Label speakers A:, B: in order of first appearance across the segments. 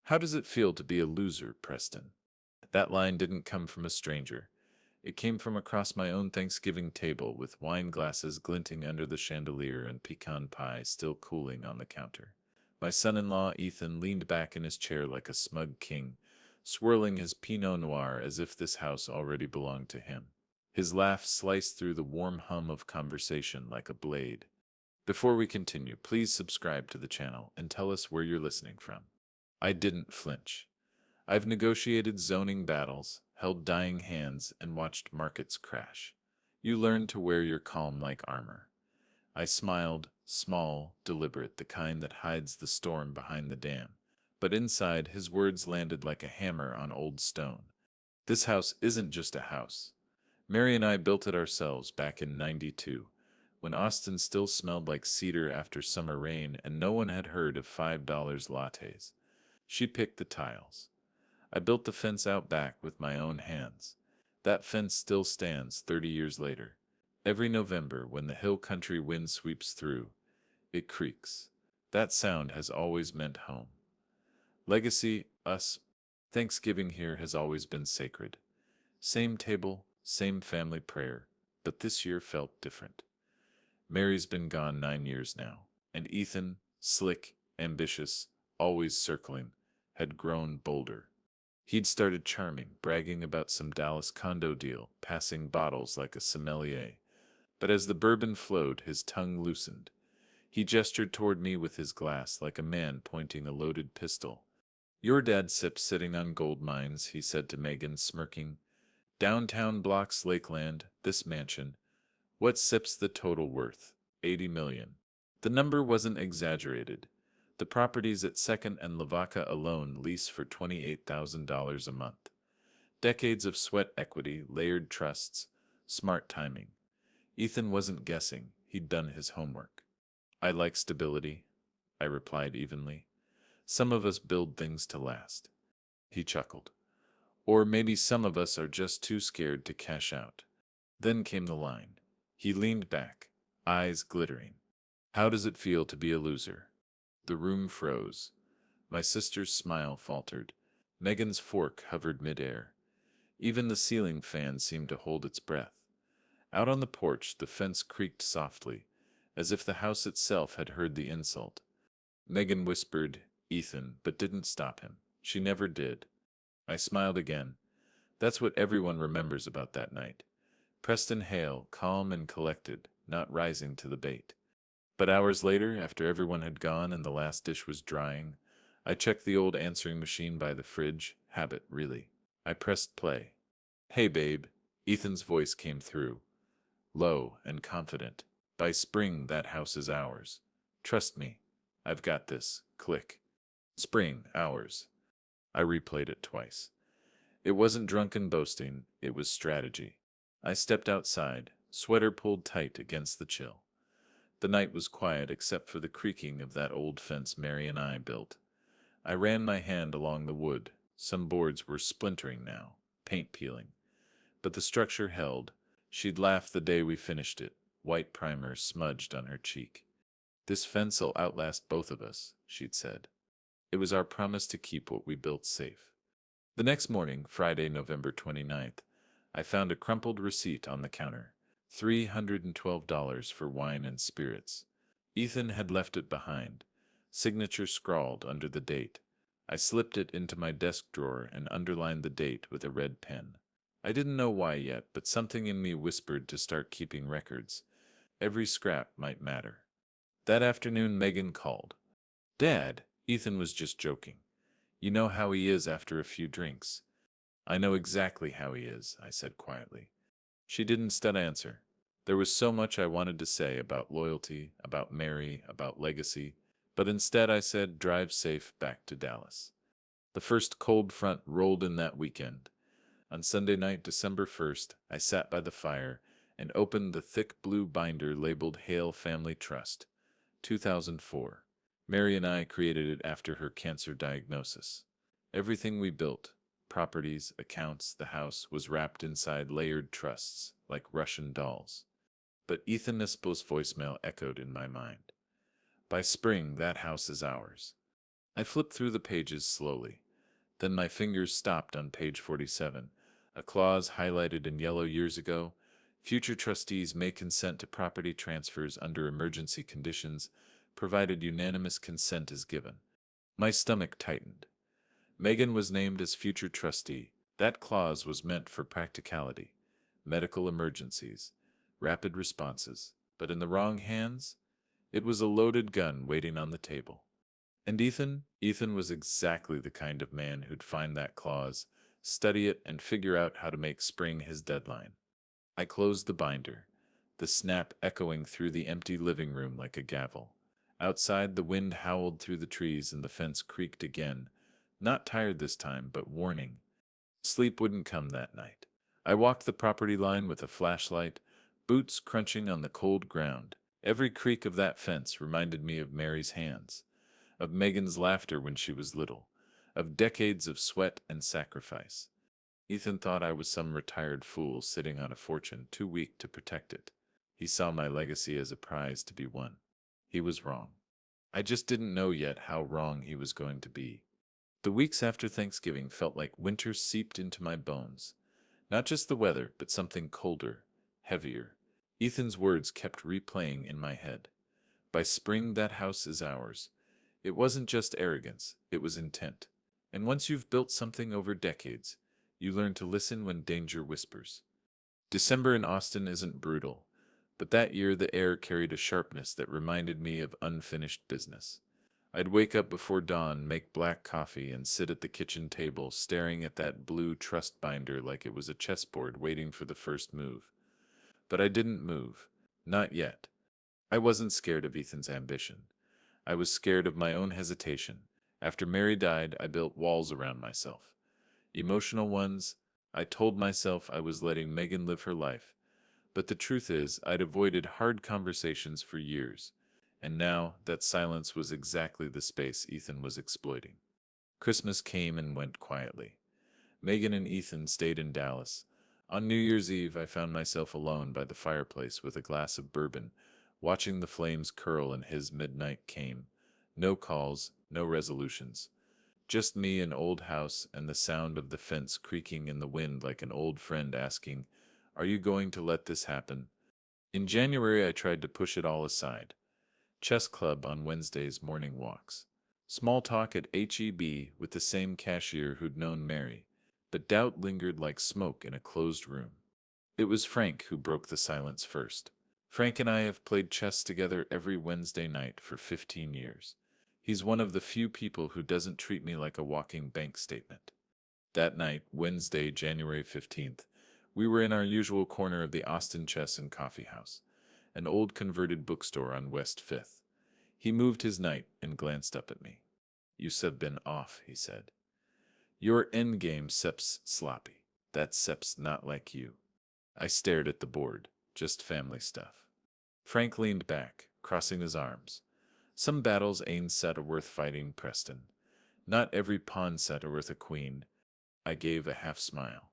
A: How does it feel to be a loser, Preston? That line didn't come from a stranger. It came from across my own Thanksgiving table with wine glasses glinting under the chandelier and pecan pie still cooling on the counter. My son-in-law Ethan leaned back in his chair like a smug king, swirling his Pinot Noir as if this house already belonged to him. His laugh sliced through the warm hum of conversation like a blade. Before we continue, please subscribe to the channel and tell us where you're listening from. I didn't flinch. I've negotiated zoning battles, held dying hands, and watched markets crash. You learn to wear your calm like armor. I smiled, small, deliberate, the kind that hides the storm behind the dam. But inside, his words landed like a hammer on old stone. This house isn't just a house. Mary and I built it ourselves back in '92, when Austin still smelled like cedar after summer rain and no one had heard of $5 lattes. She picked the tiles. I built the fence out back with my own hands. That fence still stands 30 years later. Every November, when the hill country wind sweeps through, it creaks. That sound has always meant home. Legacy, us, Thanksgiving here has always been sacred. Same table, same family prayer, but this year felt different. Mary's been gone 9 years now, and Ethan, slick, ambitious, always circling, had grown bolder. He'd started charming, bragging about some Dallas condo deal, passing bottles like a sommelier. But as the bourbon flowed, his tongue loosened. He gestured toward me with his glass like a man pointing a loaded pistol. Your dad sips sitting on gold mines, he said to Megan, smirking. Downtown blocks Lakeland, this mansion. What sips the total worth? 80 million. The number wasn't exaggerated. The properties at 2nd and Lavaca alone lease for $28,000 a month. Decades of sweat equity, layered trusts, smart timing. Ethan wasn't guessing, he'd done his homework. I like stability, I replied evenly. Some of us build things to last. He chuckled. Or maybe some of us are just too scared to cash out. Then came the line. He leaned back, eyes glittering. How does it feel to be a loser? The room froze. My sister's smile faltered. Megan's fork hovered midair. Even the ceiling fan seemed to hold its breath. Out on the porch, the fence creaked softly, as if the house itself had heard the insult. Megan whispered, Ethan, but didn't stop him. She never did. I smiled again. That's what everyone remembers about that night. Preston Hale, calm and collected, not rising to the bait. But hours later, after everyone had gone and the last dish was drying, I checked the old answering machine by the fridge. Habit, really. I pressed play. Hey, babe. Ethan's voice came through, low and confident. By spring, that house is ours. Trust me. I've got this. Click. Spring, ours. I replayed it twice. It wasn't drunken boasting, it was strategy. I stepped outside, sweater pulled tight against the chill. The night was quiet except for the creaking of that old fence Mary and I built. I ran my hand along the wood. Some boards were splintering now, paint peeling. But the structure held. She'd laughed the day we finished it, white primer smudged on her cheek. This fence'll outlast both of us, she'd said. It was our promise to keep what we built safe. The next morning, Friday, November 29th, I found a crumpled receipt on the counter. $312 for wine and spirits. Ethan had left it behind, signature scrawled under the date. I slipped it into my desk drawer and underlined the date with a red pen. I didn't know why yet, but something in me whispered to start keeping records. Every scrap might matter. That afternoon, Megan called. Dad, Ethan was just joking. You know how he is after a few drinks. I know exactly how he is, I said quietly. She didn't instead answer. There was so much I wanted to say about loyalty, about Mary, about legacy, but instead I said drive safe back to Dallas. The first cold front rolled in that weekend. On Sunday night, December 1st, I sat by the fire and opened the thick blue binder labeled Hale Family Trust, 2004. Mary and I created it after her cancer diagnosis. Everything we built, properties, accounts, the house, was wrapped inside layered trusts, like Russian dolls. But Ethan Nispel's voicemail echoed in my mind. By spring, that house is ours. I flipped through the pages slowly. Then my fingers stopped on page 47. A clause highlighted in yellow years ago. Future trustees may consent to property transfers under emergency conditions, provided unanimous consent is given. My stomach tightened. Megan was named as future trustee. That clause was meant for practicality, medical emergencies, rapid responses. But in the wrong hands, it was a loaded gun waiting on the table. And Ethan was exactly the kind of man who'd find that clause, study it, and figure out how to make spring his deadline. I closed the binder, the snap echoing through the empty living room like a gavel. Outside, the wind howled through the trees and the fence creaked again, not tired this time, but warning. Sleep wouldn't come that night. I walked the property line with a flashlight, boots crunching on the cold ground. Every creak of that fence reminded me of Mary's hands, of Megan's laughter when she was little, of decades of sweat and sacrifice. Ethan thought I was some retired fool sitting on a fortune too weak to protect it. He saw my legacy as a prize to be won. He was wrong. I just didn't know yet how wrong he was going to be. The weeks after Thanksgiving felt like winter seeped into my bones. Not just the weather, but something colder, heavier. Ethan's words kept replaying in my head. By spring, that house is ours. It wasn't just arrogance, it was intent. And once you've built something over decades, you learn to listen when danger whispers. December in Austin isn't brutal, but that year the air carried a sharpness that reminded me of unfinished business. I'd wake up before dawn, make black coffee, and sit at the kitchen table staring at that blue trust binder like it was a chessboard waiting for the first move. But I didn't move. Not yet. I wasn't scared of Ethan's ambition. I was scared of my own hesitation. After Mary died, I built walls around myself. Emotional ones. I told myself I was letting Megan live her life. But the truth is, I'd avoided hard conversations for years. And now, that silence was exactly the space Ethan was exploiting. Christmas came and went quietly. Megan and Ethan stayed in Dallas. On New Year's Eve, I found myself alone by the fireplace with a glass of bourbon, watching the flames curl, and his midnight came. No calls, no resolutions. Just me, an old house, and the sound of the fence creaking in the wind like an old friend asking, "Are you going to let this happen?" In January, I tried to push it all aside. Chess club on Wednesdays, morning walks. Small talk at HEB with the same cashier who'd known Mary, but doubt lingered like smoke in a closed room. It was Frank who broke the silence first. Frank and I have played chess together every Wednesday night for 15 years. He's one of the few people who doesn't treat me like a walking bank statement. That night, Wednesday, January 15th, we were in our usual corner of the Austin Chess and Coffee House, an old converted bookstore on West 5th. He moved his knight and glanced up at me. "You have been off," he said. "Your endgame Sep's sloppy. That Sep's not like you." I stared at the board. Just family stuff. Frank leaned back, crossing his arms. "Some battles ain't set are worth fighting, Preston. Not every pawn set are worth a queen." I gave a half smile.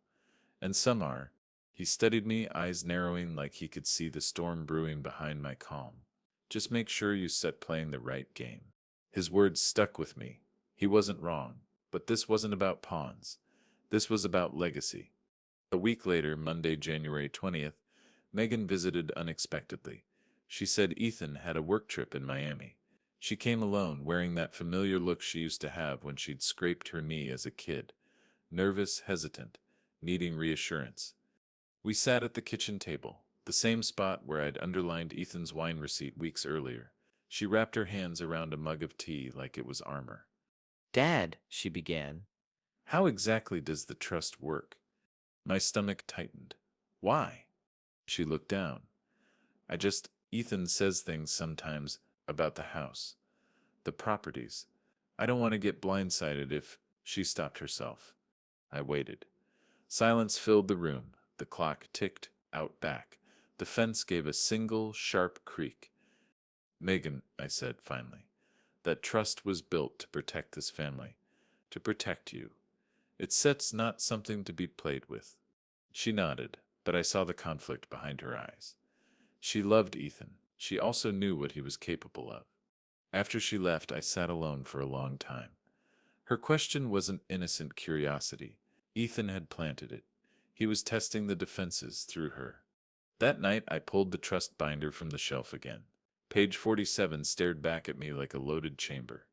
A: "And some are." He studied me, eyes narrowing like he could see the storm brewing behind my calm. "Just make sure you set playing the right game." His words stuck with me. He wasn't wrong. But this wasn't about pawns. This was about legacy. A week later, Monday, January 20th, Megan visited unexpectedly. She said Ethan had a work trip in Miami. She came alone, wearing that familiar look she used to have when she'd scraped her knee as a kid. Nervous, hesitant, needing reassurance. We sat at the kitchen table, the same spot where I'd underlined Ethan's wine receipt weeks earlier. She wrapped her hands around a mug of tea like it was armor.
B: "Dad," she began.
A: "How exactly does the trust work?" My stomach tightened. "Why?" She looked down. Ethan says things sometimes about the house, the properties. I don't want to get blindsided if she stopped herself. I waited. Silence filled the room. The clock ticked out back. The fence gave a single, sharp creak. "Megan," I said finally, "that trust was built to protect this family, to protect you. Its set's not something to be played with." She nodded, but I saw the conflict behind her eyes. She loved Ethan. She also knew what he was capable of. After she left, I sat alone for a long time. Her question wasn't innocent curiosity. Ethan had planted it. He was testing the defenses through her. That night, I pulled the trust binder from the shelf again. Page 47 stared back at me like a loaded chamber.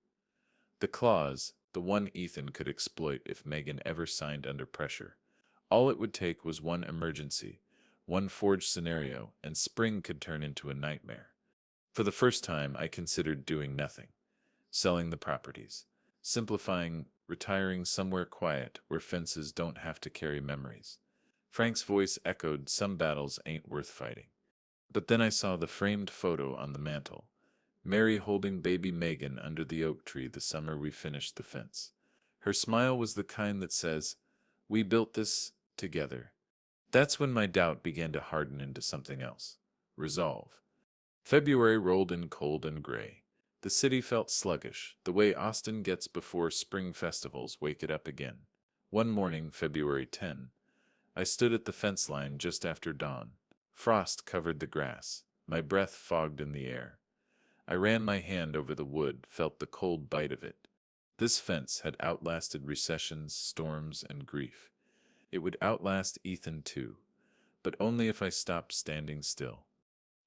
A: The clause, the one Ethan could exploit if Megan ever signed under pressure. All it would take was one emergency, one forged scenario, and spring could turn into a nightmare. For the first time, I considered doing nothing, selling the properties, simplifying, retiring somewhere quiet where fences don't have to carry memories. Frank's voice echoed, "Some battles ain't worth fighting." But then I saw the framed photo on the mantel. Mary holding baby Megan under the oak tree the summer we finished the fence. Her smile was the kind that says, "We built this together." That's when my doubt began to harden into something else. Resolve. February rolled in cold and gray. The city felt sluggish, the way Austin gets before spring festivals wake it up again. One morning, February 10, I stood at the fence line just after dawn. Frost covered the grass. My breath fogged in the air. I ran my hand over the wood, felt the cold bite of it. This fence had outlasted recessions, storms, and grief. It would outlast Ethan too, but only if I stopped standing still.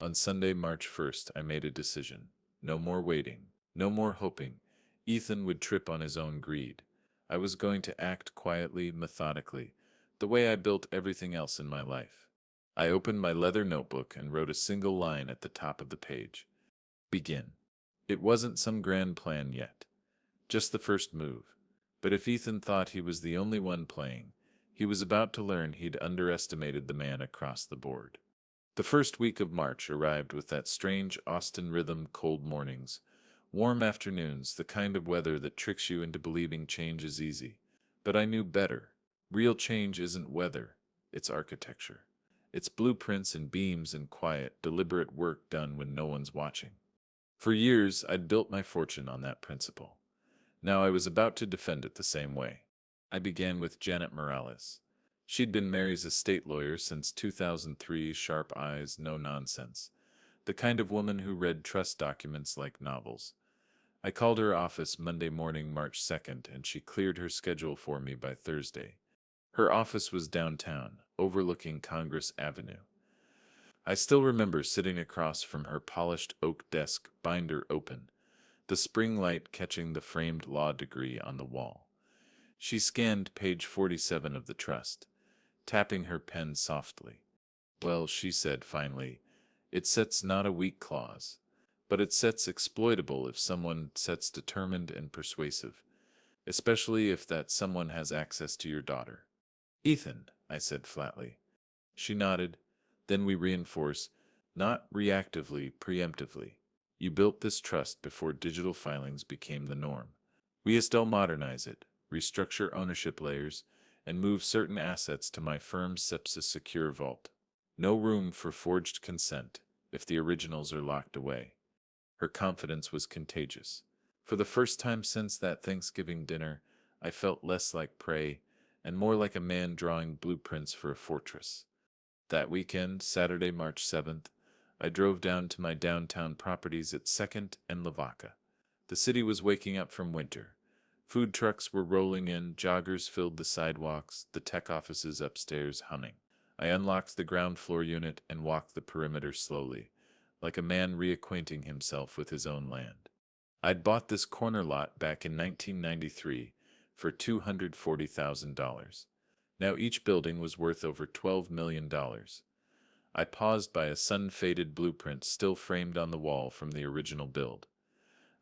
A: On Sunday, March 1st, I made a decision. No more waiting, no more hoping. Ethan would trip on his own greed. I was going to act quietly, methodically, the way I built everything else in my life. I opened my leather notebook and wrote a single line at the top of the page. Begin. It wasn't some grand plan yet, just the first move. But if Ethan thought he was the only one playing, he was about to learn he'd underestimated the man across the board. The first week of March arrived with that strange Austin rhythm: cold mornings, warm afternoons, the kind of weather that tricks you into believing change is easy. But I knew better. Real change isn't weather, it's architecture. It's blueprints and beams and quiet, deliberate work done when no one's watching. For years, I'd built my fortune on that principle. Now I was about to defend it the same way. I began with Janet Morales. She'd been Mary's estate lawyer since 2003, sharp eyes, no nonsense. The kind of woman who read trust documents like novels. I called her office Monday morning, March 2nd, and she cleared her schedule for me by Thursday. Her office was downtown, overlooking Congress Avenue. I still remember sitting across from her polished oak desk, binder open, the spring light catching the framed law degree on the wall. She scanned page 47 of the trust, tapping her pen softly. "Well," she said finally, "it sets not a weak clause, but it sets exploitable if someone sets determined and persuasive, especially if that someone has access to your daughter." "Ethan," I said flatly. She nodded. "Then we reinforce, not reactively, preemptively. You built this trust before digital filings became the norm. We still modernize it, restructure ownership layers, and move certain assets to my firm's sepsis secure vault. No room for forged consent if the originals are locked away." Her confidence was contagious. For the first time since that Thanksgiving dinner, I felt less like prey and more like a man drawing blueprints for a fortress. That weekend, Saturday, March 7th, I drove down to my downtown properties at 2nd and Lavaca. The city was waking up from winter. Food trucks were rolling in, joggers filled the sidewalks, the tech offices upstairs humming. I unlocked the ground floor unit and walked the perimeter slowly, like a man reacquainting himself with his own land. I'd bought this corner lot back in 1993 for $240,000. Now each building was worth over $12 million. I paused by a sun-faded blueprint still framed on the wall from the original build.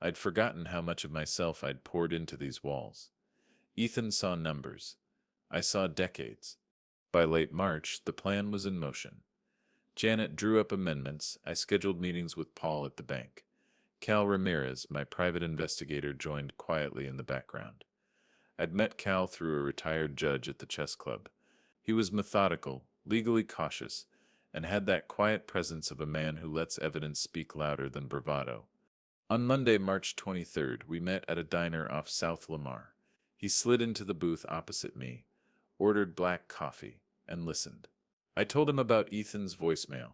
A: I'd forgotten how much of myself I'd poured into these walls. Ethan saw numbers. I saw decades. By late March, the plan was in motion. Janet drew up amendments. I scheduled meetings with Paul at the bank. Cal Ramirez, my private investigator, joined quietly in the background. I'd met Cal through a retired judge at the chess club. He was methodical, legally cautious, and had that quiet presence of a man who lets evidence speak louder than bravado. On Monday, March 23rd, we met at a diner off South Lamar. He slid into the booth opposite me, ordered black coffee, and listened. I told him about Ethan's voicemail,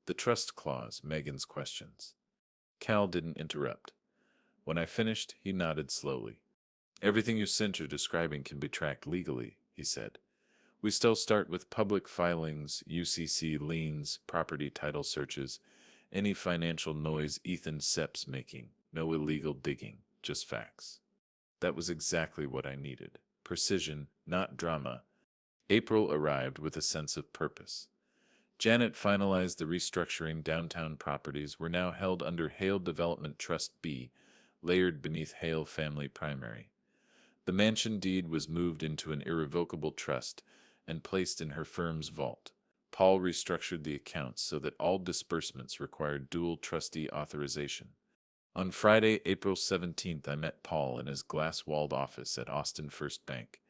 A: the trust clause, Megan's questions. Cal didn't interrupt. When I finished, he nodded slowly. Everything you sent are describing can be tracked legally, he said. We still start with public filings, UCC liens, property title searches, any financial noise Ethan Sepp's making, no illegal digging, just facts. That was exactly what I needed. Precision, not drama. April arrived with a sense of purpose. Janet finalized the restructuring. Downtown properties were now held under Hale Development Trust B, layered beneath Hale Family Primary. The mansion deed was moved into an irrevocable trust and placed in her firm's vault. Paul restructured the accounts so that all disbursements required dual trustee authorization. On Friday, April 17th, I met Paul in his glass-walled office at Austin First Bank.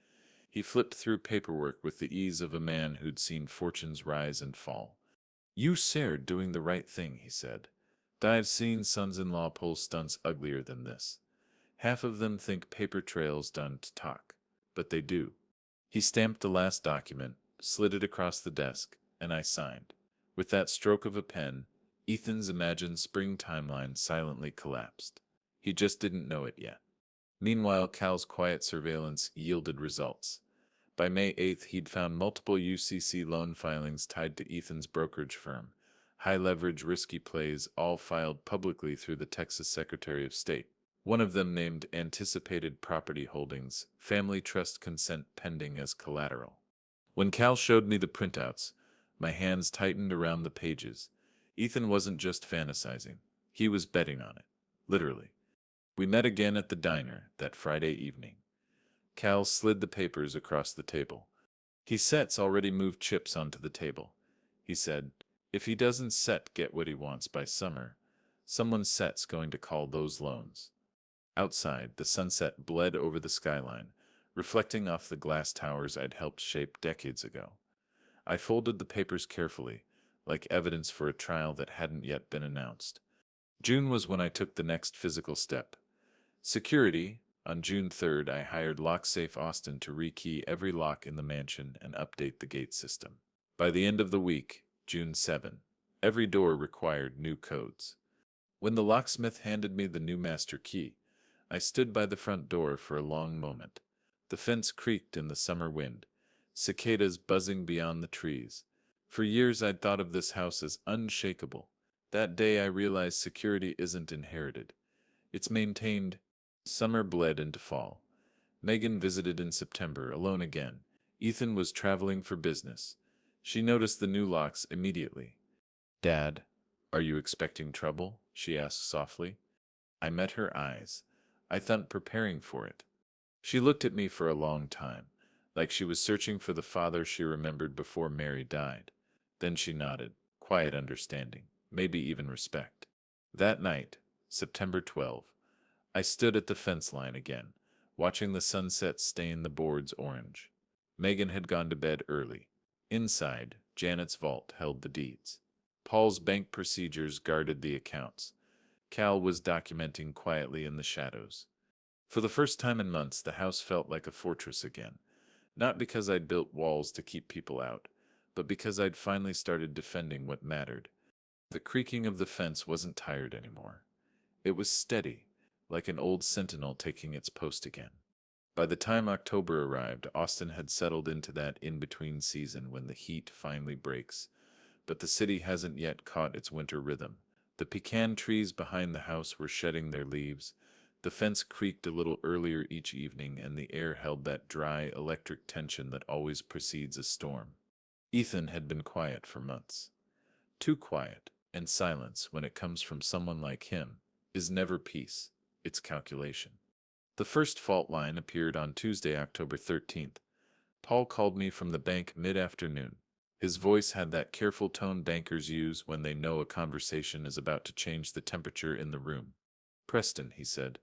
A: He flipped through paperwork with the ease of a man who'd seen fortunes rise and fall. "You sir doing the right thing," he said. "I've seen sons-in-law pull stunts uglier than this. Half of them think paper trail's done to talk, but they do." He stamped the last document, slid it across the desk, and I signed. With that stroke of a pen, Ethan's imagined spring timeline silently collapsed. He just didn't know it yet. Meanwhile, Cal's quiet surveillance yielded results. By May 8th, he'd found multiple UCC loan filings tied to Ethan's brokerage firm. High-leverage, risky plays, all filed publicly through the Texas Secretary of State. One of them named anticipated property holdings, family trust consent pending as collateral. When Cal showed me the printouts, my hands tightened around the pages. Ethan wasn't just fantasizing. He was betting on it. Literally. We met again at the diner that Friday evening. Cal slid the papers across the table. "He set's already moved chips onto the table," he said. "If he doesn't set get what he wants by summer, someone set's going to call those loans." Outside, the sunset bled over the skyline, reflecting off the glass towers I'd helped shape decades ago. I folded the papers carefully, like evidence for a trial that hadn't yet been announced. June was when I took the next physical step. Security. On June 3rd, I hired LockSafe Austin to rekey every lock in the mansion and update the gate system. By the end of the week, June 7, every door required new codes. When the locksmith handed me the new master key, I stood by the front door for a long moment. The fence creaked in the summer wind, cicadas buzzing beyond the trees. For years I'd thought of this house as unshakable. That day I realized security isn't inherited. It's maintained. Summer bled into fall. Megan visited in September, alone again. Ethan was traveling for business. She noticed the new locks immediately. "Dad, are you expecting trouble?" she asked softly. I met her eyes. I thought preparing for it. She looked at me for a long time, like she was searching for the father she remembered before Mary died. Then she nodded, quiet understanding, maybe even respect. That night, September 12, I stood at the fence line again, watching the sunset stain the boards orange. Megan had gone to bed early. Inside, Janet's vault held the deeds. Paul's bank procedures guarded the accounts. Cal was documenting quietly in the shadows. For the first time in months, the house felt like a fortress again. Not because I'd built walls to keep people out, but because I'd finally started defending what mattered. The creaking of the fence wasn't tired anymore. It was steady, like an old sentinel taking its post again. By the time October arrived, Austin had settled into that in-between season when the heat finally breaks. But the city hasn't yet caught its winter rhythm. The pecan trees behind the house were shedding their leaves. The fence creaked a little earlier each evening, and the air held that dry, electric tension that always precedes a storm. Ethan had been quiet for months. Too quiet, and silence, when it comes from someone like him, is never peace. It's calculation. The first fault line appeared on Tuesday, October 13th. Paul called me from the bank mid-afternoon. His voice had that careful tone bankers use when they know a conversation is about to change the temperature in the room. "Preston," he said,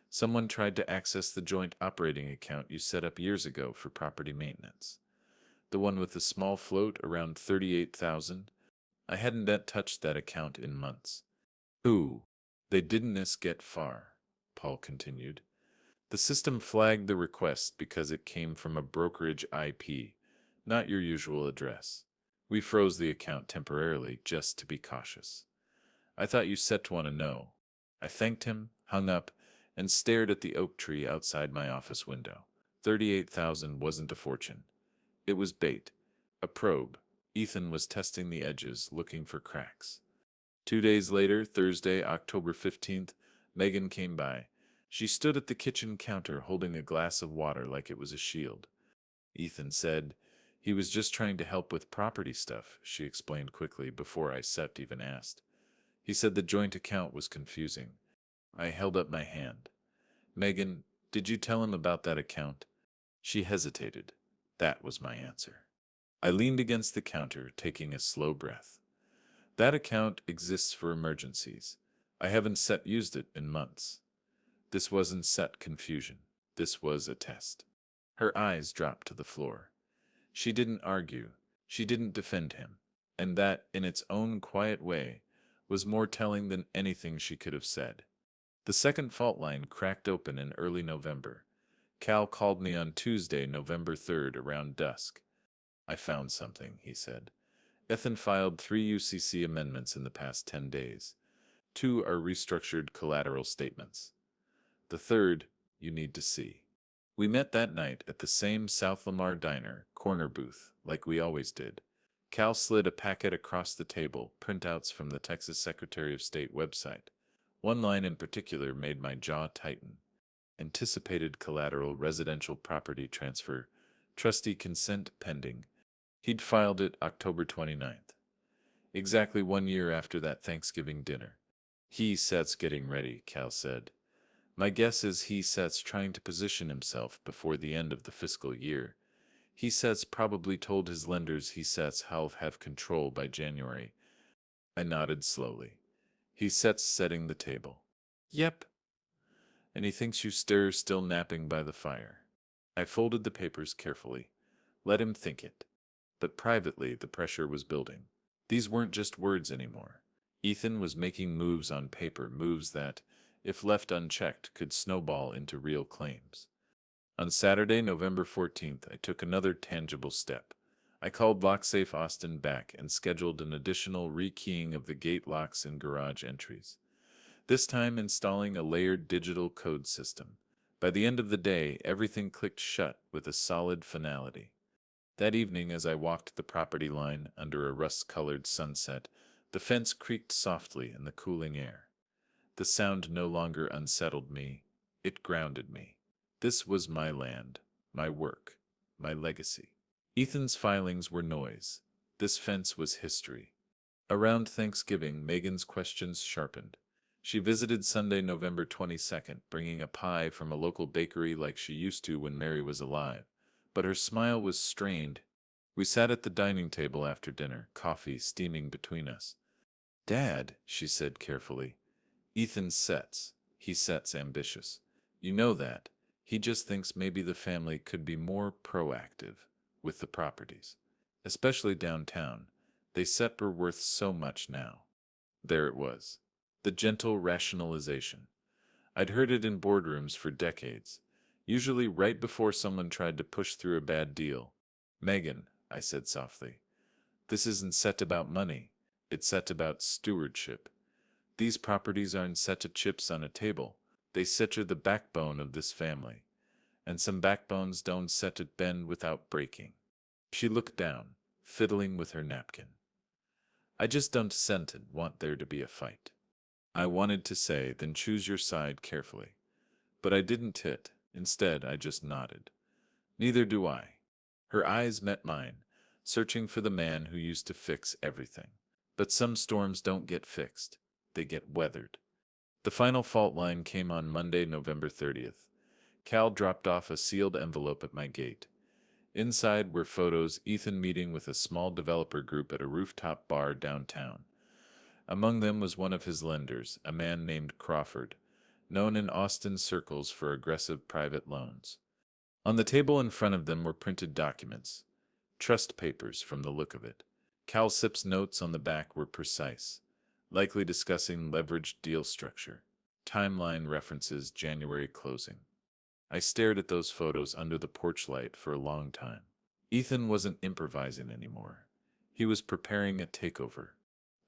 A: "someone tried to access the joint operating account you set up years ago for property maintenance. The one with the small float around 38,000. I hadn't yet touched that account in months." "Who?" "They didn't get far," Paul continued. "The system flagged the request because it came from a brokerage IP, not your usual address. We froze the account temporarily just to be cautious. I thought you set want to know." I thanked him, hung up, and stared at the oak tree outside my office window. 38,000 wasn't a fortune. It was bait. A probe. Ethan was testing the edges, looking for cracks. 2 days later, Thursday, October 15th, Megan came by. She stood at the kitchen counter holding a glass of water like it was a shield. Ethan said, "He was just trying to help with property stuff," she explained quickly before Isept even asked. "He said the joint account was confusing." I held up my hand. "Megan, did you tell him about that account?" She hesitated. That was my answer. I leaned against the counter, taking a slow breath. "That account exists for emergencies. I haven't used it in months." This wasn't set confusion. This was a test. Her eyes dropped to the floor. She didn't argue. She didn't defend him. And that, in its own quiet way, was more telling than anything she could have said. The second fault line cracked open in early November. Cal called me on Tuesday, November 3rd, around dusk. "I found something," he said. "Ethan filed 3 UCC amendments in the past 10 days. 2 are restructured collateral statements. The third, you need to see." We met that night at the same South Lamar diner, corner booth, like we always did. Cal slid a packet across the table, printouts from the Texas Secretary of State website. One line in particular made my jaw tighten. Anticipated collateral residential property transfer, trustee consent pending. He'd filed it October 29th. Exactly 1 year after that Thanksgiving dinner. "He sets getting ready," Cal said. "My guess is he sets trying to position himself before the end of the fiscal year. He sets probably told his lenders he sets he'll have control by January." I nodded slowly. "He sets setting the table." "Yep." "And he thinks you stir still napping by the fire." I folded the papers carefully. Let him think it. But privately, the pressure was building. These weren't just words anymore. Ethan was making moves on paper, moves that, if left unchecked, could snowball into real claims. On Saturday, November 14th, I took another tangible step. I called LockSafe Austin back and scheduled an additional rekeying of the gate locks and garage entries. This time installing a layered digital code system. By the end of the day, everything clicked shut with a solid finality. That evening, as I walked the property line under a rust-colored sunset, the fence creaked softly in the cooling air. The sound no longer unsettled me. It grounded me. This was my land, my work, my legacy. Ethan's filings were noise. This fence was history. Around Thanksgiving, Megan's questions sharpened. She visited Sunday, November 22nd, bringing a pie from a local bakery like she used to when Mary was alive. But her smile was strained. We sat at the dining table after dinner, coffee steaming between us. "Dad," she said carefully, "Ethan sets. He sets ambitious. You know that. He just thinks maybe the family could be more proactive with the properties. Especially downtown. They set were worth so much now." There it was. The gentle rationalization. I'd heard it in boardrooms for decades, usually right before someone tried to push through a bad deal. "Megan," I said softly, "this isn't set about money. It's set about stewardship. These properties aren't set to chips on a table. They set to the backbone of this family. And some backbones don't set to bend without breaking." She looked down, fiddling with her napkin. "I just don't want there to be a fight." I wanted to say, "Then choose your side carefully." But I didn't hit. Instead, I just nodded. "Neither do I." Her eyes met mine, searching for the man who used to fix everything. But some storms don't get fixed. They get weathered. The final fault line came on Monday, November 30th. Cal dropped off a sealed envelope at my gate. Inside were photos, Ethan meeting with a small developer group at a rooftop bar downtown. Among them was one of his lenders, a man named Crawford, known in Austin circles for aggressive private loans. On the table in front of them were printed documents. Trust papers from the look of it. Cal Sip's notes on the back were precise, likely discussing leveraged deal structure. Timeline references January closing. I stared at those photos under the porch light for a long time. Ethan wasn't improvising anymore. He was preparing a takeover.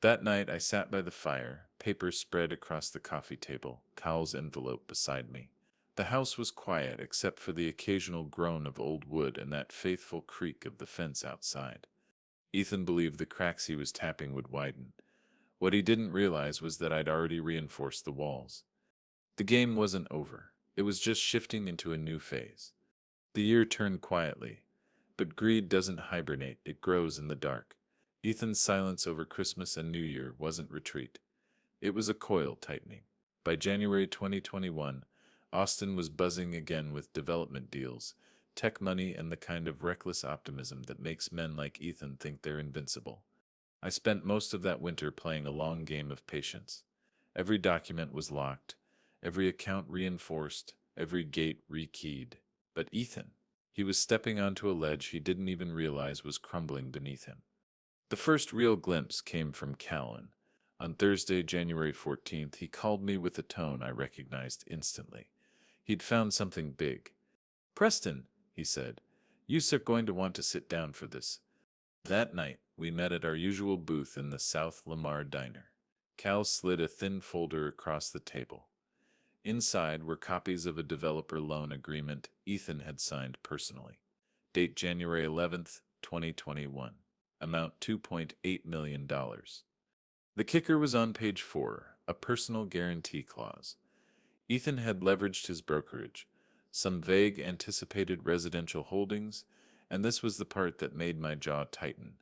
A: That night I sat by the fire, papers spread across the coffee table, Cal's envelope beside me. The house was quiet except for the occasional groan of old wood and that faithful creak of the fence outside. Ethan believed the cracks he was tapping would widen. What he didn't realize was that I'd already reinforced the walls. The game wasn't over. It was just shifting into a new phase. The year turned quietly, but greed doesn't hibernate, it grows in the dark. Ethan's silence over Christmas and New Year wasn't retreat. It was a coil tightening. By January 2021, Austin was buzzing again with development deals, tech money, and the kind of reckless optimism that makes men like Ethan think they're invincible. I spent most of that winter playing a long game of patience. Every document was locked, every account reinforced, every gate rekeyed. But Ethan, he was stepping onto a ledge he didn't even realize was crumbling beneath him. The first real glimpse came from Callan. On Thursday, January 14th, he called me with a tone I recognized instantly. He'd found something big. "Preston," he said, "you're going to want to sit down for this." That night, we met at our usual booth in the South Lamar Diner. Cal slid a thin folder across the table. Inside were copies of a developer loan agreement Ethan had signed personally. Date January 11th, 2021. Amount $2.8 million. The kicker was on page 4, a personal guarantee clause. Ethan had leveraged his brokerage, some vague anticipated residential holdings, and this was the part that made my jaw tighten.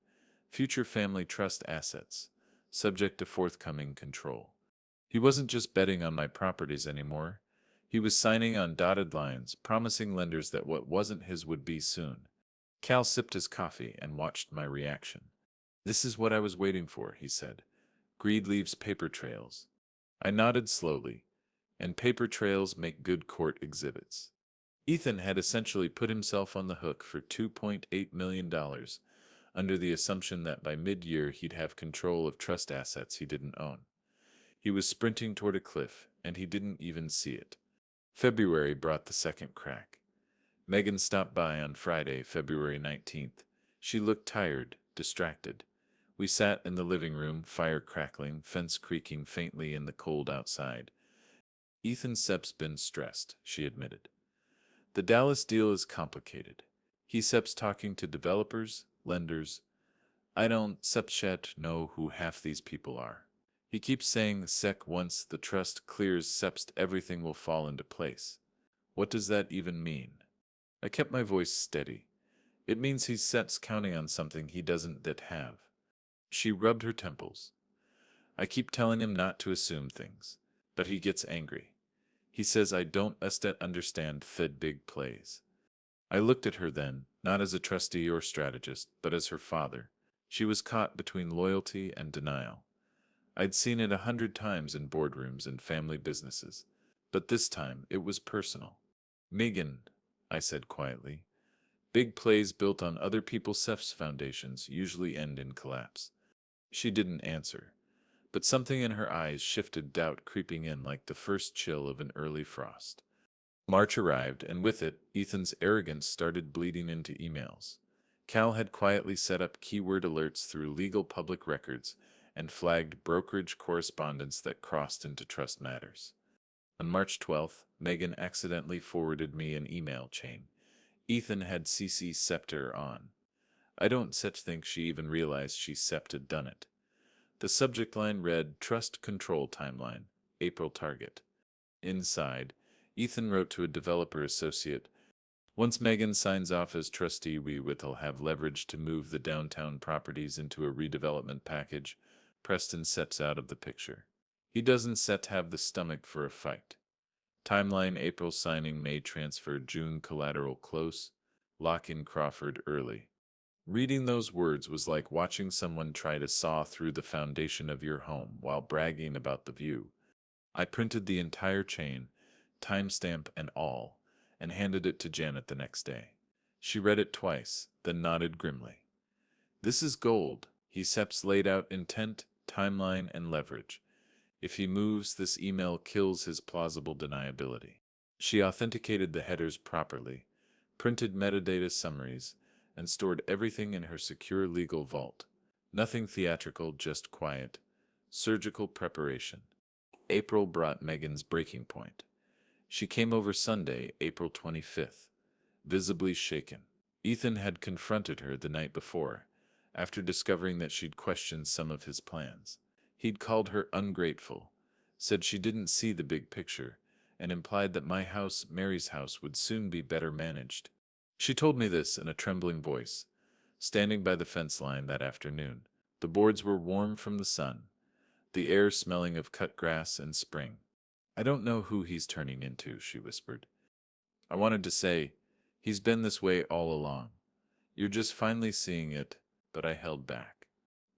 A: Future family trust assets, subject to forthcoming control. He wasn't just betting on my properties anymore. He was signing on dotted lines, promising lenders that what wasn't his would be soon. Cal sipped his coffee and watched my reaction. "This is what I was waiting for," he said. "Greed leaves paper trails." I nodded slowly, and paper trails make good court exhibits. Ethan had essentially put himself on the hook for $2.8 million, under the assumption that by mid-year he'd have control of trust assets he didn't own. He was sprinting toward a cliff, and he didn't even see it. February brought the second crack. Megan stopped by on Friday, February 19th. She looked tired, distracted. We sat in the living room, fire crackling, fence creaking faintly in the cold outside. "Ethan Sepp's been stressed," she admitted. "The Dallas deal is complicated. He Sepp's talking to developers, lenders. I don't Seppshet know who half these people are. He keeps saying once the trust clears Sepp's everything will fall into place. What does that even mean?" I kept my voice steady. "It means he's Sepp's counting on something he doesn't yet have." She rubbed her temples. "I keep telling him not to assume things, but he gets angry. He says I don't understand Fed big plays." I looked at her then, not as a trustee or strategist, but as her father. She was caught between loyalty and denial. I'd seen it 100 times in boardrooms and family businesses, but this time it was personal. "Megan," I said quietly, "big plays built on other people's foundations usually end in collapse." She didn't answer, but something in her eyes shifted, doubt creeping in like the first chill of an early frost. March arrived, and with it, Ethan's arrogance started bleeding into emails. Cal had quietly set up keyword alerts through legal public records and flagged brokerage correspondence that crossed into trust matters. On March 12th, Megan accidentally forwarded me an email chain. Ethan had CC Scepter on. I don't think she even realized she had done it. The subject line read, "Trust Control Timeline, April Target." Inside, Ethan wrote to a developer associate, "Once Megan signs off as trustee, we will have leverage to move the downtown properties into a redevelopment package." Preston steps out of the picture. He doesn't have the stomach for a fight. Timeline April signing, May transfer, June collateral close, lock in Crawford early. Reading those words was like watching someone try to saw through the foundation of your home while bragging about the view. I printed the entire chain, timestamp and all, and handed it to Janet the next day. She read it twice, then nodded grimly. "This is gold." He laid out intent, timeline, and leverage. If he moves, this email kills his plausible deniability. She authenticated the headers properly, printed metadata summaries, and stored everything in her secure legal vault. Nothing theatrical, just quiet, Surgical preparation. April brought Megan's breaking point. She came over Sunday, April 25th, visibly shaken. Ethan had confronted her the night before, after discovering that she'd questioned some of his plans. He'd called her ungrateful, said she didn't see the big picture, and implied that my house, Mary's house, would soon be better managed. She told me this in a trembling voice, standing by the fence line that afternoon. The boards were warm from the sun, the air smelling of cut grass and spring. "I don't know who he's turning into," she whispered. I wanted to say, "He's been this way all along. You're just finally seeing it," but I held back.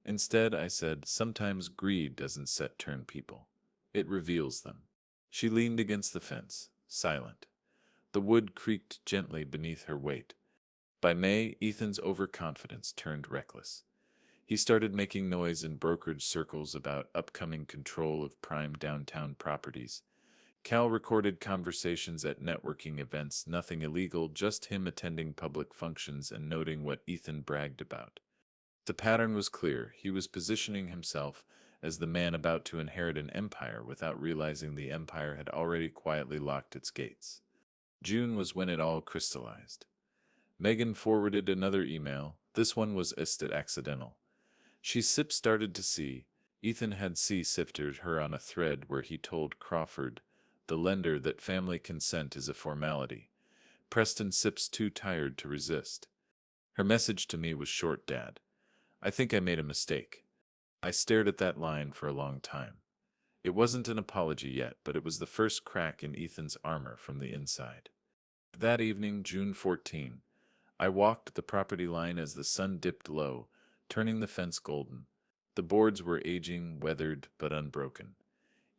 A: Instead, I said, "Sometimes greed doesn't turn people. It reveals them." She leaned against the fence, silent. The wood creaked gently beneath her weight. By May, Ethan's overconfidence turned reckless. He started making noise in brokerage circles about upcoming control of prime downtown properties. Cal recorded conversations at networking events, nothing illegal, just him attending public functions and noting what Ethan bragged about. The pattern was clear. He was positioning himself as the man about to inherit an empire without realizing the empire had already quietly locked its gates. June was when it all crystallized. Megan forwarded another email. This one was accidental. She started to see. Ethan had sifted her on a thread where he told Crawford, the lender, that family consent is a formality. Preston Sip's too tired to resist. Her message to me was short, "Dad. I think I made a mistake." I stared at that line for a long time. It wasn't an apology yet, but it was the first crack in Ethan's armor from the inside. That evening, June 14, I walked the property line as the sun dipped low, turning the fence golden. The boards were aging, weathered, but unbroken.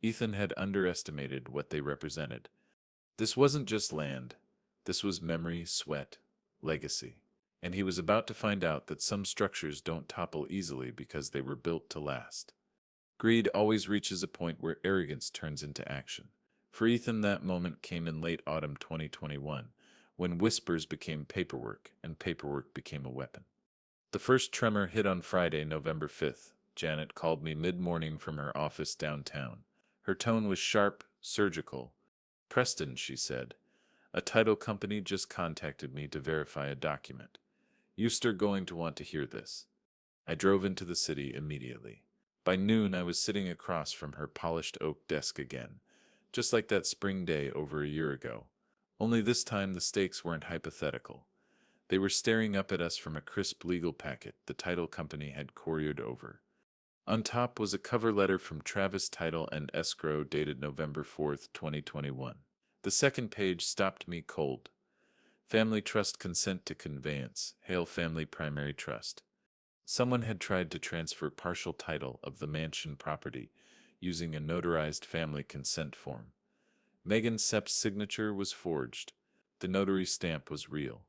A: Ethan had underestimated what they represented. This wasn't just land. This was memory, sweat, legacy. And he was about to find out that some structures don't topple easily because they were built to last. Greed always reaches a point where arrogance turns into action. For Ethan, that moment came in late autumn 2021, when whispers became paperwork and paperwork became a weapon. The first tremor hit on Friday, November 5th. Janet called me mid-morning from her office downtown. Her tone was sharp, surgical. "Preston," she said, "a title company just contacted me to verify a document. You're going to want to hear this." I drove into the city immediately. By noon, I was sitting across from her polished oak desk again, just like that spring day over a year ago. Only this time the stakes weren't hypothetical. They were staring up at us from a crisp legal packet the title company had couriered over. On top was a cover letter from Travis Title and Escrow dated November 4th, 2021. The second page stopped me cold. "Family Trust Consent to Conveyance, Hale Family Primary Trust." Someone had tried to transfer partial title of the mansion property using a notarized family consent form. Megan Sepp's signature was forged. The notary stamp was real.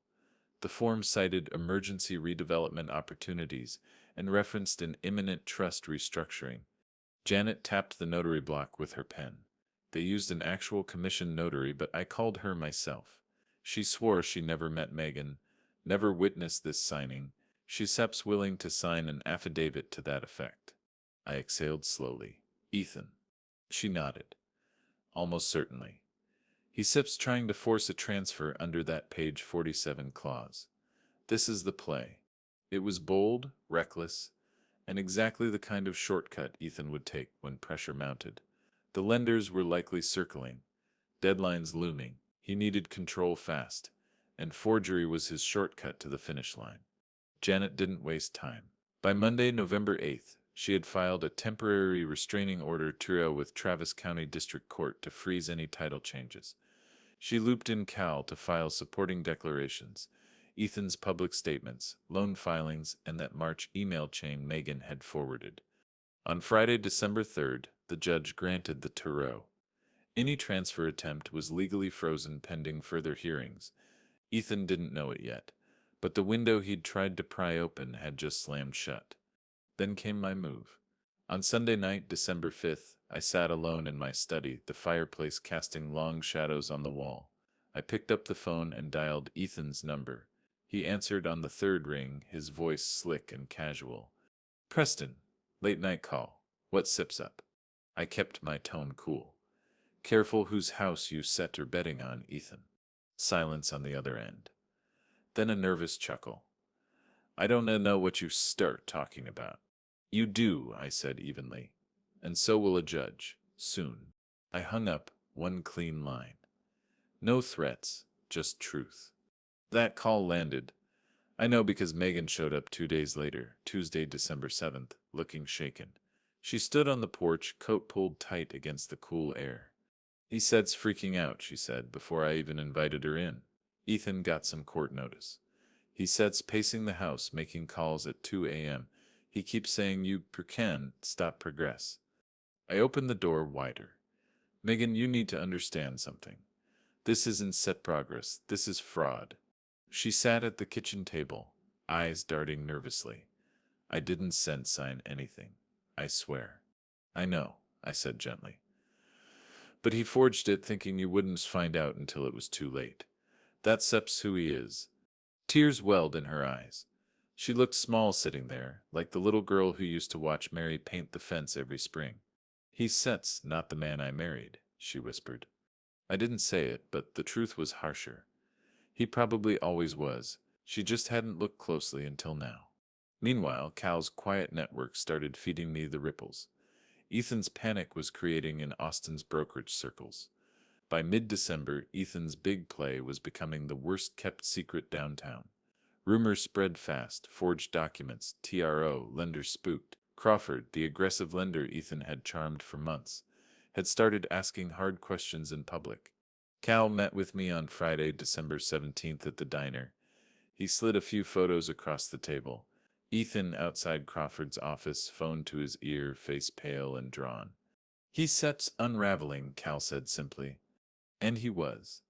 A: The form cited emergency redevelopment opportunities and referenced an imminent trust restructuring. Janet tapped the notary block with her pen. They used an actual commissioned notary, but I called her myself. She swore she never met Megan, never witnessed this signing. She's willing to sign an affidavit to that effect. I exhaled slowly. "Ethan." She nodded. "Almost certainly. He's trying to force a transfer under that page 47 clause. This is the play." It was bold, reckless, and exactly the kind of shortcut Ethan would take when pressure mounted. The lenders were likely circling, deadlines looming. He needed control fast, and forgery was his shortcut to the finish line. Janet didn't waste time. By Monday, November 8th, she had filed a temporary restraining order with Travis County District Court to freeze any title changes. She looped in Cal to file supporting declarations, Ethan's public statements, loan filings, and that March email chain Megan had forwarded. On Friday, December 3rd, the judge granted the TRO. Any transfer attempt was legally frozen pending further hearings. Ethan didn't know it yet, but the window he'd tried to pry open had just slammed shut. Then came my move. On Sunday night, December 5th, I sat alone in my study, the fireplace casting long shadows on the wall. I picked up the phone and dialed Ethan's number. He answered on the third ring, his voice slick and casual. "Preston, late night call. What sips up? I kept my tone cool. Careful whose house you set your betting on, Ethan. Silence on the other end. Then a nervous chuckle. I don't know what you start talking about. You do, I said evenly. And so will a judge, soon. I hung up, one clean line. No threats, just truth. That call landed. I know because Megan showed up 2 days later, Tuesday, December 7th, looking shaken. She stood on the porch, coat pulled tight against the cool air. He said's freaking out, she said, before I even invited her in. Ethan got some court notice. He said's pacing the house, making calls at 2 a.m. He keeps saying you can stop progress. I opened the door wider. Megan, you need to understand something. This isn't set progress. This is fraud. She sat at the kitchen table, eyes darting nervously. I didn't sign anything. I swear. I know, I said gently. But he forged it thinking you wouldn't find out until it was too late. That's who he is. Tears welled in her eyes. She looked small sitting there, like the little girl who used to watch Mary paint the fence every spring. He's Set's not the man I married, she whispered. I didn't say it, but the truth was harsher. He probably always was. She just hadn't looked closely until now. Meanwhile, Cal's quiet network started feeding me the ripples. Ethan's panic was creating in Austin's brokerage circles. By mid-December, Ethan's big play was becoming the worst-kept secret downtown. Rumors spread fast, forged documents, TRO, lender spooked. Crawford, the aggressive lender Ethan had charmed for months, had started asking hard questions in public. Cal met with me on Friday, December 17th at the diner. He slid a few photos across the table. Ethan outside Crawford's office, phone to his ear, face pale and drawn. He Set's unraveling, Cal said simply. And he was.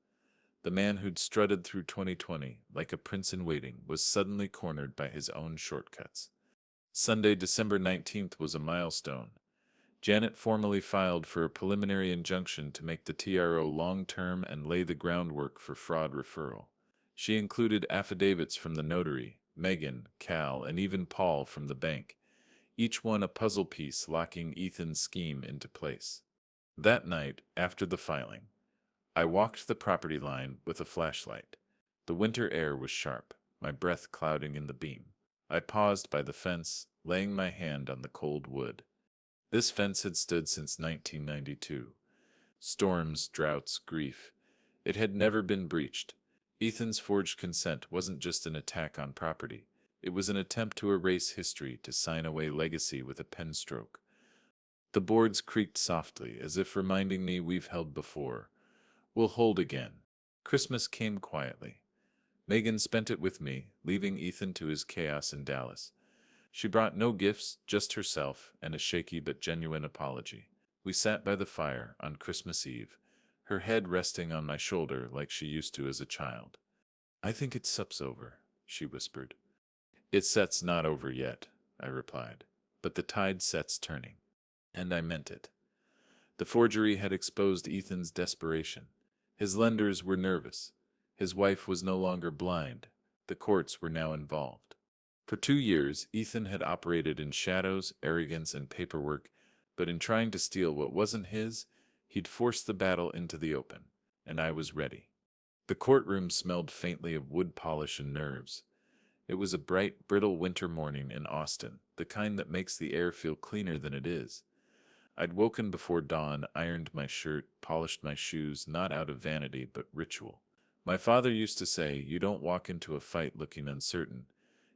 A: The man who'd strutted through 2020 like a prince in waiting was suddenly cornered by his own shortcuts. Sunday, December 19th was a milestone. Janet formally filed for a preliminary injunction to make the TRO long-term and lay the groundwork for fraud referral. She included affidavits from the notary, Megan, Cal, and even Paul from the bank, each one a puzzle piece locking Ethan's scheme into place. That night, after the filing, I walked the property line with a flashlight. The winter air was sharp, my breath clouding in the beam. I paused by the fence, laying my hand on the cold wood. This fence had stood since 1992. Storms, droughts, grief. It had never been breached. Ethan's forged consent wasn't just an attack on property. It was an attempt to erase history, to sign away legacy with a pen stroke. The boards creaked softly, as if reminding me we've held before. We'll hold again. Christmas came quietly. Megan spent it with me, leaving Ethan to his chaos in Dallas. She brought no gifts, just herself, and a shaky but genuine apology. We sat by the fire on Christmas Eve, her head resting on my shoulder like she used to as a child. I think it's sup's over, she whispered. It set's not over yet, I replied, but the tide set's turning. And I meant it. The forgery had exposed Ethan's desperation. His lenders were nervous. His wife was no longer blind. The courts were now involved. For 2 years, Ethan had operated in shadows, arrogance, and paperwork, but in trying to steal what wasn't his, he'd forced the battle into the open, and I was ready. The courtroom smelled faintly of wood polish and nerves. It was a bright, brittle winter morning in Austin, the kind that makes the air feel cleaner than it is. I'd woken before dawn, ironed my shirt, polished my shoes, not out of vanity, but ritual. My father used to say, you don't walk into a fight looking uncertain.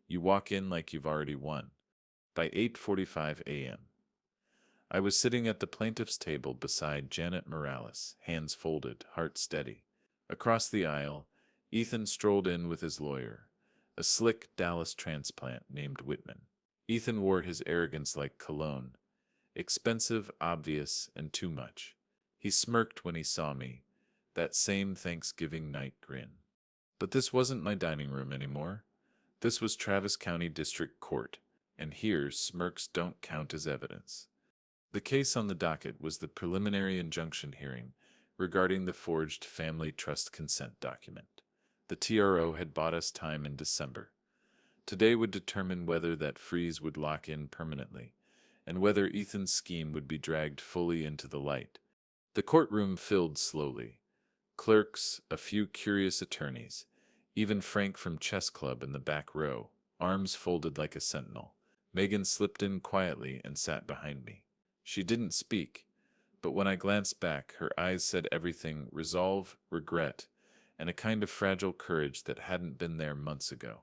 A: You walk in like you've already won. By 8:45 a.m. I was sitting at the plaintiff's table beside Janet Morales, hands folded, heart steady. Across the aisle, Ethan strolled in with his lawyer, a slick Dallas transplant named Whitman. Ethan wore his arrogance like cologne, expensive, obvious, and too much. He smirked when he saw me, that same Thanksgiving night grin. But this wasn't my dining room anymore. This was Travis County District Court, and here smirks don't count as evidence. The case on the docket was the preliminary injunction hearing regarding the forged family trust consent document. The TRO had bought us time in December. Today would determine whether that freeze would lock in permanently, and whether Ethan's scheme would be dragged fully into the light. The courtroom filled slowly. Clerks, a few curious attorneys, even Frank from Chess Club in the back row, arms folded like a sentinel. Megan slipped in quietly and sat behind me. She didn't speak, but when I glanced back, her eyes said everything: resolve, regret, and a kind of fragile courage that hadn't been there months ago.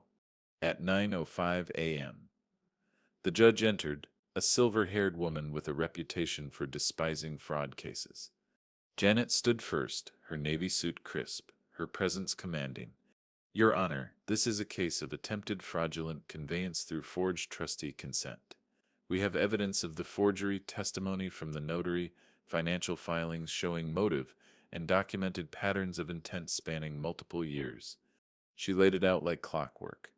A: At 9:05 a.m., the judge entered, a silver-haired woman with a reputation for despising fraud cases. Janet stood first, her navy suit crisp, her presence commanding. Your Honor, this is a case of attempted fraudulent conveyance through forged trustee consent. We have evidence of the forgery, testimony from the notary, financial filings showing motive, and documented patterns of intent spanning multiple years. She laid it out like clockwork.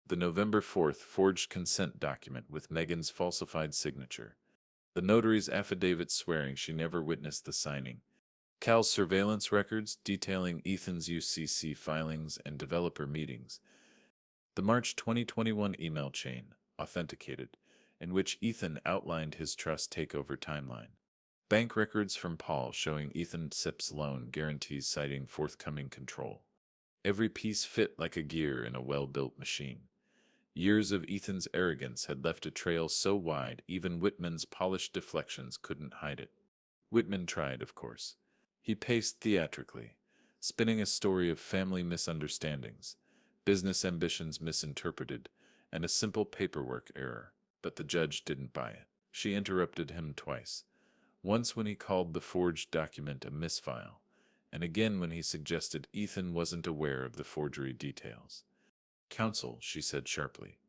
A: The November 4th forged consent document with Megan's falsified signature. The notary's affidavit swearing she never witnessed the signing. Cal's surveillance records detailing Ethan's UCC filings and developer meetings. The March 2021 email chain, authenticated, in which Ethan outlined his trust takeover timeline. Bank records from Paul showing Ethan SIP's loan guarantees citing forthcoming control. Every piece fit like a gear in a well-built machine. Years of Ethan's arrogance had left a trail so wide even Whitman's polished deflections couldn't hide it. Whitman tried, of course. He paced theatrically, spinning a story of family misunderstandings, business ambitions misinterpreted, and a simple paperwork error, but the judge didn't buy it. She interrupted him twice, once when he called the forged document a misfile, and again when he suggested Ethan wasn't aware of the forgery details. Counsel, she said sharply,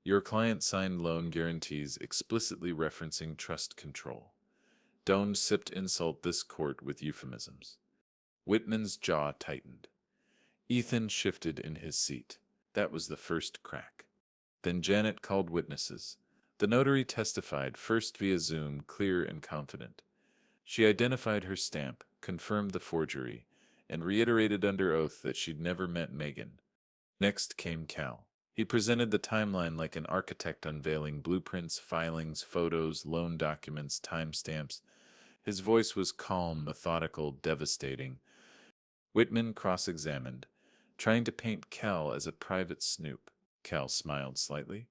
A: your client signed loan guarantees explicitly referencing trust control. Don't sipped insult this court with euphemisms. Whitman's jaw tightened. Ethan shifted in his seat. That was the first crack. Then Janet called witnesses. The notary testified, first via Zoom, clear and confident. She identified her stamp, confirmed the forgery, and reiterated under oath that she'd never met Megan. Next came Cal. He presented the timeline like an architect unveiling blueprints, filings, photos, loan documents, timestamps. His voice was calm, methodical, devastating. Whitman cross-examined, trying to paint Cal as a private snoop. Cal smiled slightly.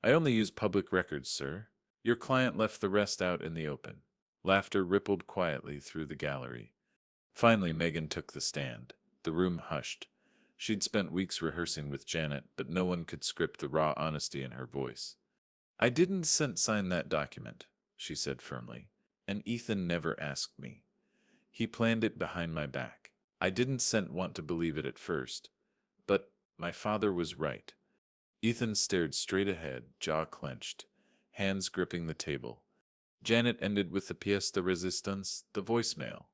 A: I only use public records, sir. Your client left the rest out in the open. Laughter rippled quietly through the gallery. Finally, Megan took the stand. The room hushed. She'd spent weeks rehearsing with Janet, but no one could script the raw honesty in her voice. I didn't sign that document, she said firmly, and Ethan never asked me. He planned it behind my back. I didn't want to believe it at first, but my father was right. Ethan stared straight ahead, jaw clenched, hands gripping the table. Janet ended with the pièce de résistance, the voicemail.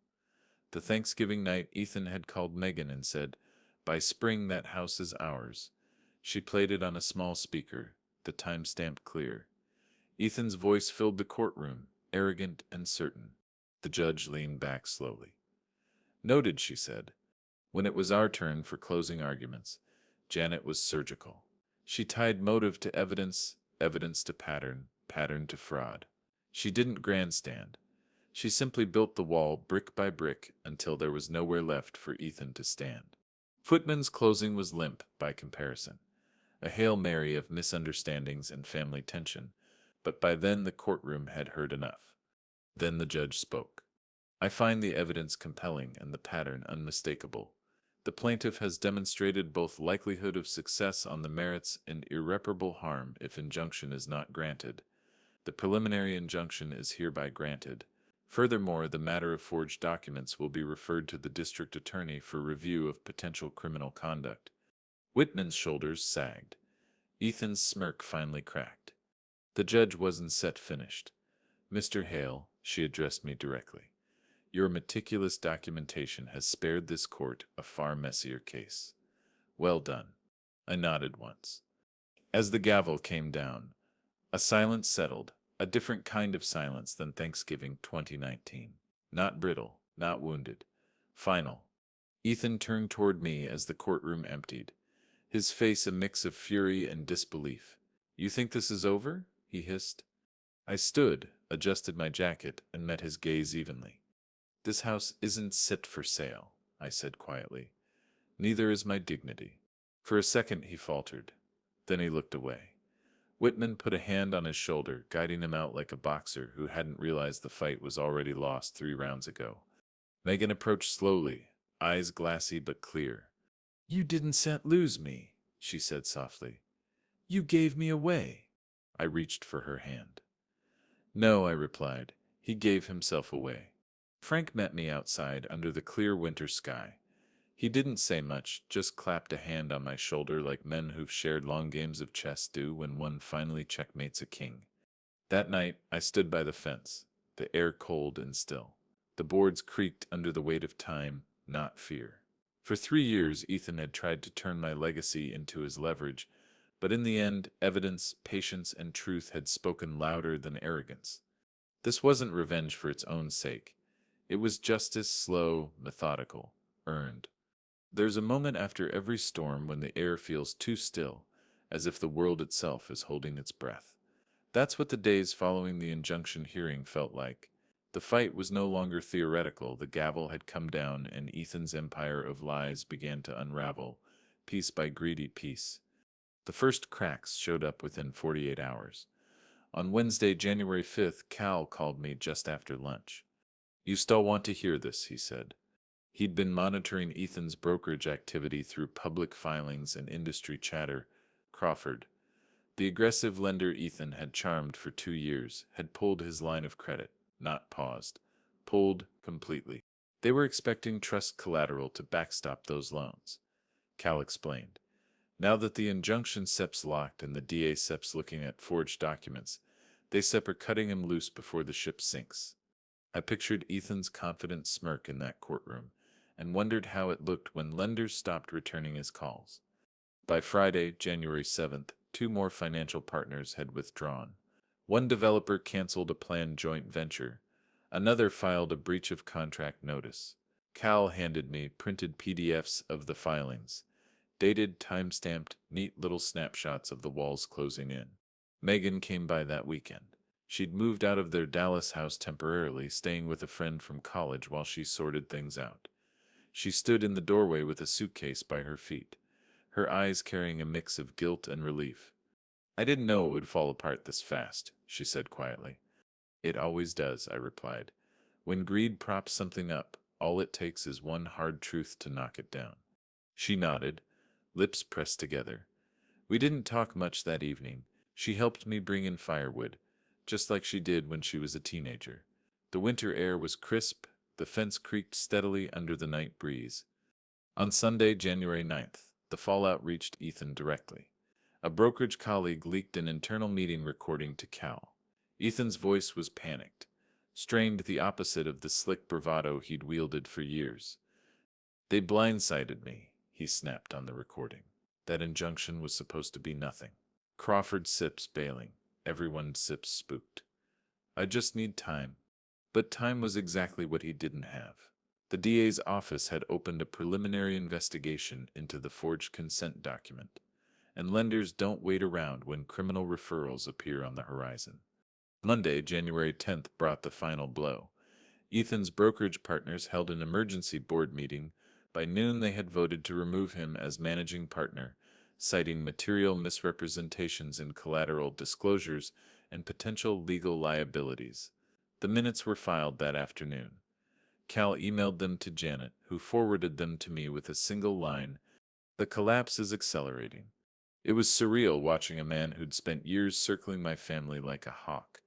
A: The Thanksgiving night, Ethan had called Megan and said, by spring that house is ours. She played it on a small speaker, the timestamp clear. Ethan's voice filled the courtroom, arrogant and certain. The judge leaned back slowly. Noted, she said. When it was our turn for closing arguments, Janet was surgical. She tied motive to evidence, evidence to pattern, pattern to fraud. She didn't grandstand. She simply built the wall brick by brick until there was nowhere left for Ethan to stand. Footman's closing was limp by comparison, a Hail Mary of misunderstandings and family tension, but by then the courtroom had heard enough. Then the judge spoke. I find the evidence compelling and the pattern unmistakable. The plaintiff has demonstrated both likelihood of success on the merits and irreparable harm if injunction is not granted. The preliminary injunction is hereby granted. Furthermore, the matter of forged documents will be referred to the district attorney for review of potential criminal conduct. Whitman's shoulders sagged. Ethan's smirk finally cracked. The judge wasn't finished. Mr. Hale, she addressed me directly. Your meticulous documentation has spared this court a far messier case. Well done. I nodded once. As the gavel came down, a silence settled, a different kind of silence than Thanksgiving 2019. Not brittle, not wounded. Final. Ethan turned toward me as the courtroom emptied, his face a mix of fury and disbelief. You think this is over? He hissed. I stood, adjusted my jacket, and met his gaze evenly. This house isn't set for sale, I said quietly. Neither is my dignity. For a second he faltered. Then he looked away. Whitman put a hand on his shoulder, guiding him out like a boxer who hadn't realized the fight was already lost 3 rounds ago. Megan approached slowly, eyes glassy but clear. You didn't lose me, she said softly. You gave me away. I reached for her hand. No, I replied. He gave himself away. Frank met me outside under the clear winter sky. He didn't say much, just clapped a hand on my shoulder like men who've shared long games of chess do when one finally checkmates a king. That night, I stood by the fence, the air cold and still. The boards creaked under the weight of time, not fear. For 3 years, Ethan had tried to turn my legacy into his leverage, but in the end, evidence, patience, and truth had spoken louder than arrogance. This wasn't revenge for its own sake. It was justice, slow, methodical, earned. There's a moment after every storm when the air feels too still, as if the world itself is holding its breath. That's what the days following the injunction hearing felt like. The fight was no longer theoretical, the gavel had come down, and Ethan's empire of lies began to unravel, piece by greedy piece. The first cracks showed up within 48 hours. On Wednesday, January 5th, Cal called me just after lunch. You still want to hear this, he said. He'd been monitoring Ethan's brokerage activity through public filings and industry chatter. Crawford, the aggressive lender Ethan had charmed for 2 years, had pulled his line of credit, not paused. Pulled completely. They were expecting trust collateral to backstop those loans. Cal explained. Now that the injunction SEP's locked and the DA SEP's looking at forged documents, they SEP are cutting him loose before the ship sinks. I pictured Ethan's confident smirk in that courtroom, and wondered how it looked when lenders stopped returning his calls. By Friday, January 7th, 2 more financial partners had withdrawn. One developer canceled a planned joint venture. Another filed a breach of contract notice. Cal handed me printed PDFs of the filings, dated, time-stamped, neat little snapshots of the walls closing in. Megan came by that weekend. She'd moved out of their Dallas house temporarily, staying with a friend from college while she sorted things out. She stood in the doorway with a suitcase by her feet, her eyes carrying a mix of guilt and relief. I didn't know it would fall apart this fast, she said quietly. It always does, I replied. When greed props something up, all it takes is one hard truth to knock it down. She nodded, lips pressed together. We didn't talk much that evening. She helped me bring in firewood, just like she did when she was a teenager. The winter air was crisp, the fence creaked steadily under the night breeze. On Sunday, January 9th, the fallout reached Ethan directly. A brokerage colleague leaked an internal meeting recording to Cal. Ethan's voice was panicked, strained, the opposite of the slick bravado he'd wielded for years. They blindsided me, he snapped on the recording. That injunction was supposed to be nothing. Crawford sips bailing. Everyone sips spooked. I just need time. But time was exactly what he didn't have. The DA's office had opened a preliminary investigation into the forged consent document, and lenders don't wait around when criminal referrals appear on the horizon. Monday, January 10th, brought the final blow. Ethan's brokerage partners held an emergency board meeting. By noon, they had voted to remove him as managing partner, citing material misrepresentations in collateral disclosures and potential legal liabilities. The minutes were filed that afternoon. Cal emailed them to Janet, who forwarded them to me with a single line, "The collapse is accelerating." It was surreal watching a man who'd spent years circling my family like a hawk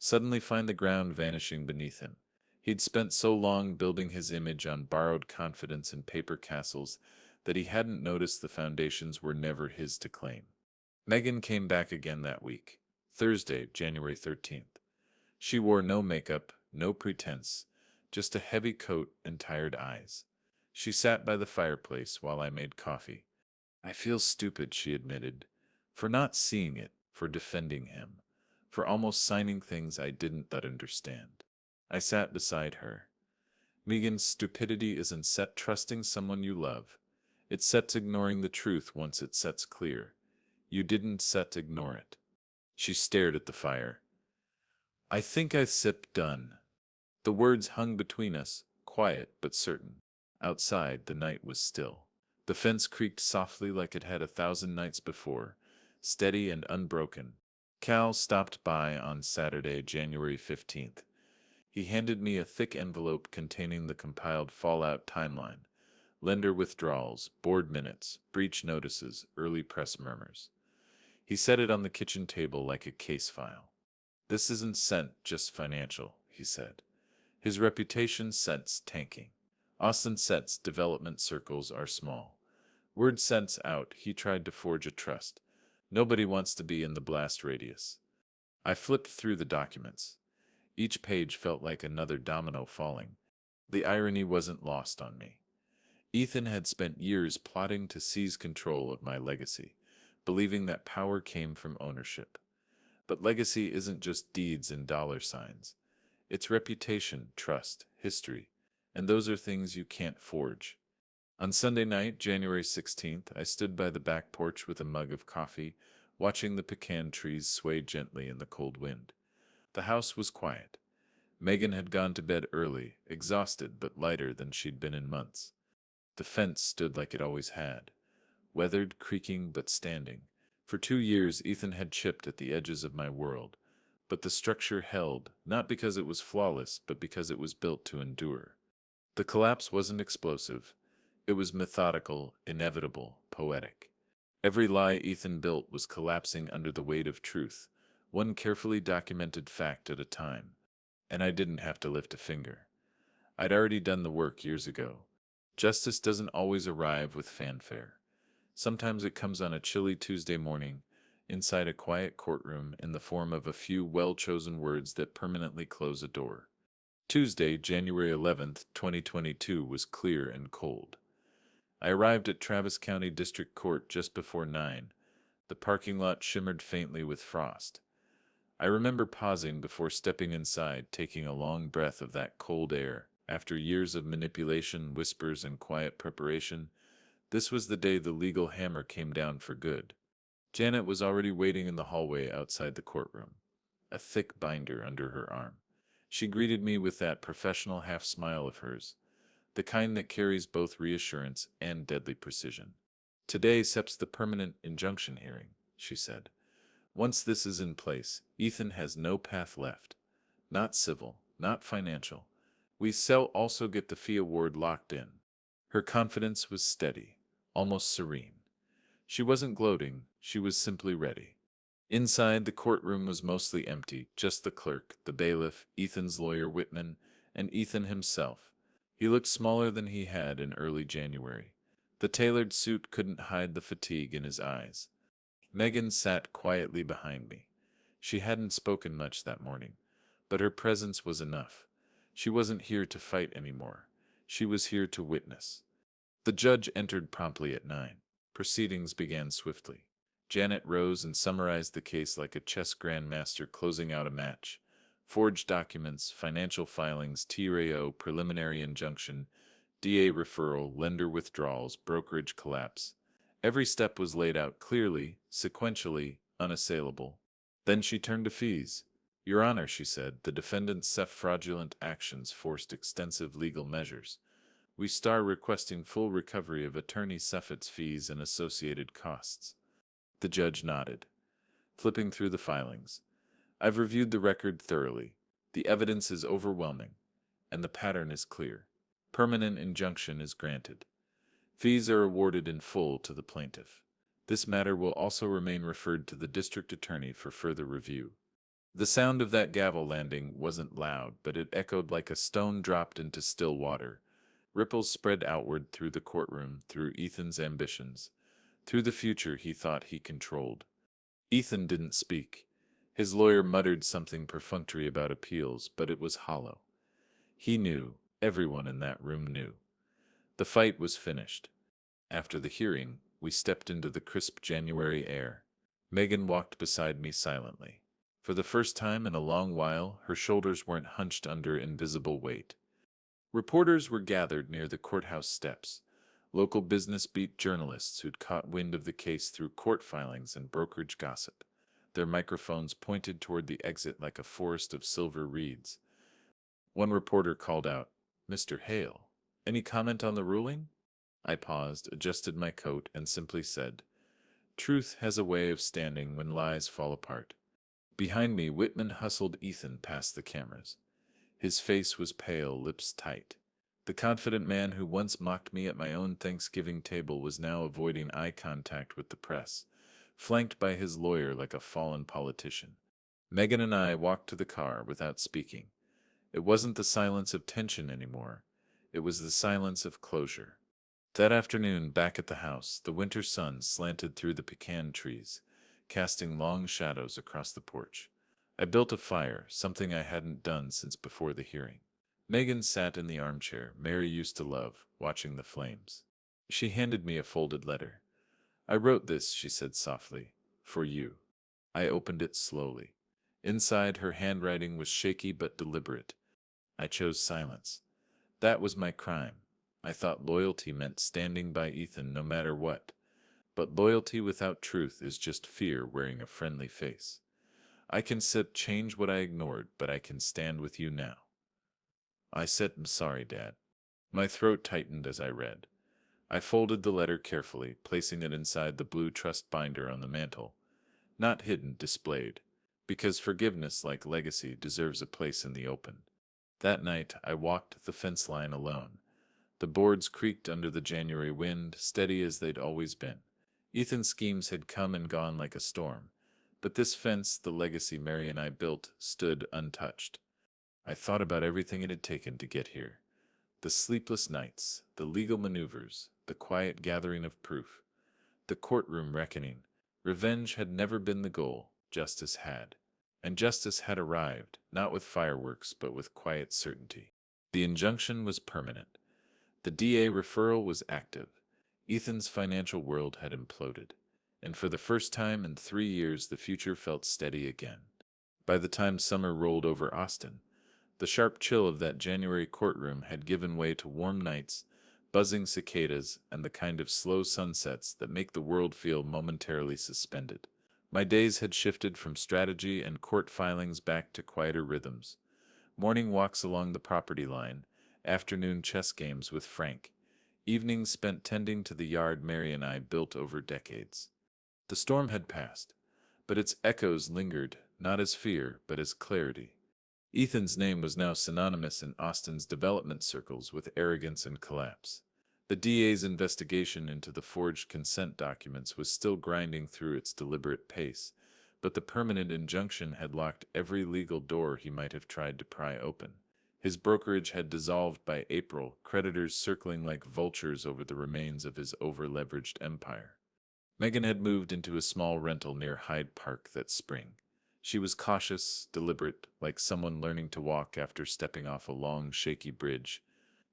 A: suddenly find the ground vanishing beneath him. He'd spent so long building his image on borrowed confidence and paper castles that he hadn't noticed the foundations were never his to claim. Megan came back again that week, Thursday, January 13th. She wore no makeup, no pretense, just a heavy coat and tired eyes. She sat by the fireplace while I made coffee. I feel stupid, she admitted, for not seeing it, for defending him, for almost signing things I didn't understand. I sat beside her. Megan, stupidity isn't set trusting someone you love. It sets ignoring the truth once it sets clear. You didn't set ignore it. She stared at the fire. I think I sip done. The words hung between us, quiet but certain. Outside, the night was still. The fence creaked softly like it had 1,000 nights before, steady and unbroken. Cal stopped by on Saturday, January 15th. He handed me a thick envelope containing the compiled Fallout timeline, lender withdrawals, board minutes, breach notices, early press murmurs. He set it on the kitchen table like a case file. This isn't scent, just financial, he said. His reputation sets tanking. Austin sets development circles are small. Word sense out, he tried to forge a trust. Nobody wants to be in the blast radius. I flipped through the documents. Each page felt like another domino falling. The irony wasn't lost on me. Ethan had spent years plotting to seize control of my legacy, believing that power came from ownership. But legacy isn't just deeds and dollar signs. It's reputation, trust, history, and those are things you can't forge. On Sunday night, January 16th, I stood by the back porch with a mug of coffee, watching the pecan trees sway gently in the cold wind. The house was quiet. Megan had gone to bed early, exhausted but lighter than she'd been in months. The fence stood like it always had, weathered, creaking but standing. For 2 years, Ethan had chipped at the edges of my world, but the structure held, not because it was flawless, but because it was built to endure. The collapse wasn't explosive. It was methodical, inevitable, poetic. Every lie Ethan built was collapsing under the weight of truth, one carefully documented fact at a time. And I didn't have to lift a finger. I'd already done the work years ago. Justice doesn't always arrive with fanfare. Sometimes it comes on a chilly Tuesday morning, inside a quiet courtroom, in the form of a few well-chosen words that permanently close a door. Tuesday, January 11th, 2022 was clear and cold. I arrived at Travis County District Court just before 9. The parking lot shimmered faintly with frost. I remember pausing before stepping inside, taking a long breath of that cold air. After years of manipulation, whispers, and quiet preparation, this was the day the legal hammer came down for good. Janet was already waiting in the hallway outside the courtroom, a thick binder under her arm. She greeted me with that professional half-smile of hers, the kind that carries both reassurance and deadly precision. Today sets the permanent injunction hearing, she said. Once this is in place, Ethan has no path left. Not civil, not financial. We SIL also get the fee award locked in. Her confidence was steady, almost serene. She wasn't gloating, she was simply ready. Inside, the courtroom was mostly empty, just the clerk, the bailiff, Ethan's lawyer Whitman, and Ethan himself. He looked smaller than he had in early January. The tailored suit couldn't hide the fatigue in his eyes. Megan sat quietly behind me. She hadn't spoken much that morning, but her presence was enough. She wasn't here to fight anymore. She was here to witness. The judge entered promptly at 9. Proceedings began swiftly. Janet rose and summarized the case like a chess grandmaster closing out a match. Forged documents, financial filings, TRAO, preliminary injunction, DA referral, lender withdrawals, brokerage collapse. Every step was laid out clearly, sequentially, unassailable. Then she turned to fees. Your Honor, she said, the defendant's fraudulent actions forced extensive legal measures. We are requesting full recovery of attorney Suffolk's fees and associated costs. The judge nodded, flipping through the filings. I've reviewed the record thoroughly. The evidence is overwhelming, and the pattern is clear. Permanent injunction is granted. Fees are awarded in full to the plaintiff. This matter will also remain referred to the district attorney for further review. The sound of that gavel landing wasn't loud, but it echoed like a stone dropped into still water. Ripples spread outward through the courtroom, through Ethan's ambitions, through the future he thought he controlled. Ethan didn't speak. His lawyer muttered something perfunctory about appeals, but it was hollow. He knew, everyone in that room knew. The fight was finished. After the hearing, we stepped into the crisp January air. Megan walked beside me silently. For the first time in a long while, her shoulders weren't hunched under invisible weight. Reporters were gathered near the courthouse steps. Local business beat journalists who'd caught wind of the case through court filings and brokerage gossip. their microphones pointed toward the exit like a forest of silver reeds. One reporter called out, "Mr. Hale, any comment on the ruling?" I paused, adjusted my coat, and simply said, "Truth has a way of standing when lies fall apart." Behind me, Whitman hustled Ethan past the cameras. His face was pale, lips tight. The confident man who once mocked me at my own Thanksgiving table was now avoiding eye contact with the press, flanked by his lawyer like a fallen politician. Megan and I walked to the car without speaking. It wasn't the silence of tension anymore. It was the silence of closure. That afternoon, back at the house, the winter sun slanted through the pecan trees, casting long shadows across the porch. I built a fire, something I hadn't done since before the hearing. Megan sat in the armchair Mary used to love, watching the flames. She handed me a folded letter. "I wrote this," she said softly, "for you." I opened it slowly. Inside, her handwriting was shaky but deliberate. I chose silence. That was my crime. I thought loyalty meant standing by Ethan no matter what. But loyalty without truth is just fear wearing a friendly face. I can change what I ignored, but I can stand with you now. I said, "I'm sorry, Dad." My throat tightened as I read. I folded the letter carefully, placing it inside the blue trust binder on the mantel. Not hidden, displayed. Because forgiveness, like legacy, deserves a place in the open. That night, I walked the fence line alone. The boards creaked under the January wind, steady as they'd always been. Ethan's schemes had come and gone like a storm. But this fence, the legacy Mary and I built, stood untouched. I thought about everything it had taken to get here. The sleepless nights, the legal maneuvers, the quiet gathering of proof, the courtroom reckoning. Revenge had never been the goal, justice had. And justice had arrived, not with fireworks, but with quiet certainty. The injunction was permanent. The DA referral was active. Ethan's financial world had imploded. And for the first time in 3 years, the future felt steady again. By the time summer rolled over Austin, the sharp chill of that January courtroom had given way to warm nights, buzzing cicadas, and the kind of slow sunsets that make the world feel momentarily suspended. My days had shifted from strategy and court filings back to quieter rhythms. Morning walks along the property line, afternoon chess games with Frank, evenings spent tending to the yard Mary and I built over decades. The storm had passed, but its echoes lingered, not as fear, but as clarity. Ethan's name was now synonymous in Austin's development circles with arrogance and collapse. The DA's investigation into the forged consent documents was still grinding through its deliberate pace, but the permanent injunction had locked every legal door he might have tried to pry open. His brokerage had dissolved by April, creditors circling like vultures over the remains of his over-leveraged empire. Megan had moved into a small rental near Hyde Park that spring. She was cautious, deliberate, like someone learning to walk after stepping off a long, shaky bridge.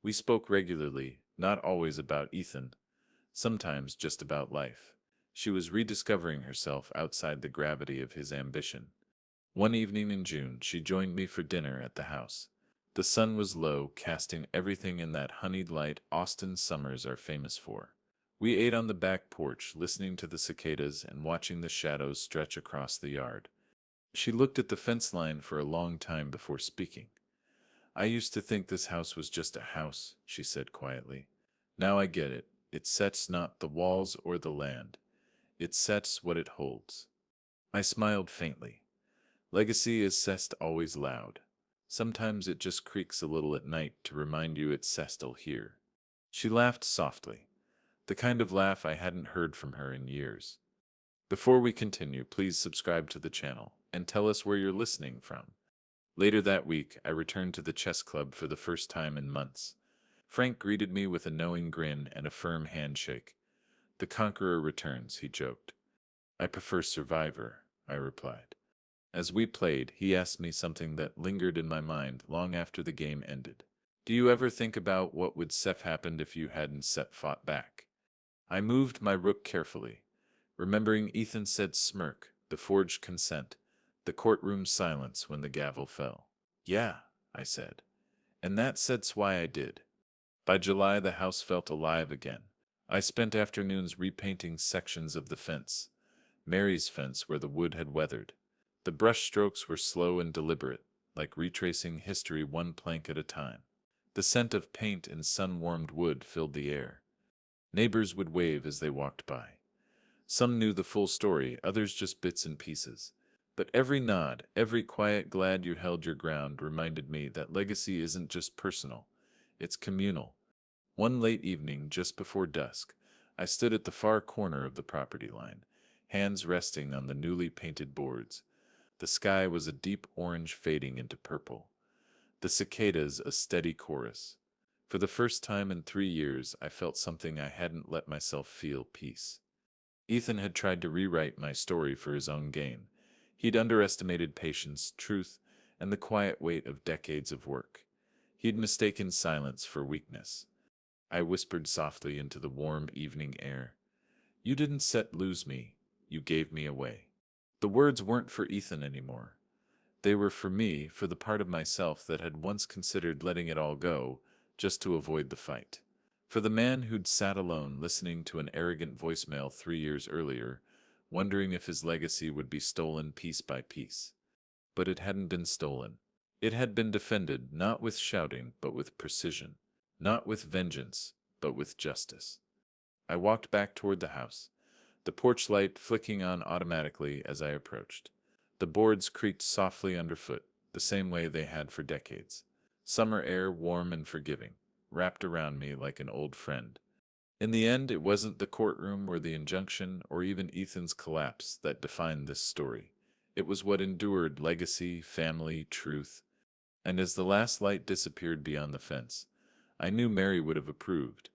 A: We spoke regularly, not always about Ethan, sometimes just about life. She was rediscovering herself outside the gravity of his ambition. One evening in June, she joined me for dinner at the house. The sun was low, casting everything in that honeyed light Austin summers are famous for. We ate on the back porch, listening to the cicadas and watching the shadows stretch across the yard. She looked at the fence line for a long time before speaking. "I used to think this house was just a house," she said quietly. "Now I get it. It sets not the walls or the land. It sets what it holds." I smiled faintly. Legacy is sessed always loud. Sometimes it just creaks a little at night to remind you it's sessed here. She laughed softly, the kind of laugh I hadn't heard from her in years. Before we continue, please subscribe to the channel and tell us where you're listening from. Later that week, I returned to the chess club for the first time in months. Frank greeted me with a knowing grin and a firm handshake. "The conqueror returns," he joked. "I prefer survivor," I replied. As we played, he asked me something that lingered in my mind long after the game ended. "Do you ever think about what would have happened if you hadn't fought back?" I moved my rook carefully, remembering Ethan said's smirk, the forged consent, the courtroom silence when the gavel fell. "Yeah," I said. And that's why I did. By July, the house felt alive again. I spent afternoons repainting sections of the fence. Mary's fence where the wood had weathered. The brush strokes were slow and deliberate, like retracing history one plank at a time. The scent of paint and sun-warmed wood filled the air. Neighbors would wave as they walked by. Some knew the full story, others just bits and pieces. But every nod, every quiet glad you held your ground reminded me that legacy isn't just personal, it's communal. One late evening, just before dusk, I stood at the far corner of the property line, hands resting on the newly painted boards. The sky was a deep orange fading into purple. The cicadas a steady chorus. For the first time in 3 years, I felt something I hadn't let myself feel: peace. Ethan had tried to rewrite my story for his own gain. He'd underestimated patience, truth, and the quiet weight of decades of work. He'd mistaken silence for weakness. I whispered softly into the warm evening air. You didn't lose me, you gave me away. The words weren't for Ethan anymore. They were for me, for the part of myself that had once considered letting it all go, just to avoid the fight. For the man who'd sat alone listening to an arrogant voicemail 3 years earlier, wondering if his legacy would be stolen piece by piece. But it hadn't been stolen. It had been defended, not with shouting, but with precision. Not with vengeance, but with justice. I walked back toward the house, the porch light flicking on automatically as I approached. The boards creaked softly underfoot, the same way they had for decades. Summer air, warm and forgiving, wrapped around me like an old friend. In the end, it wasn't the courtroom or the injunction or even Ethan's collapse that defined this story. It was what endured: legacy, family, truth. And as the last light disappeared beyond the fence, I knew Mary would have approved.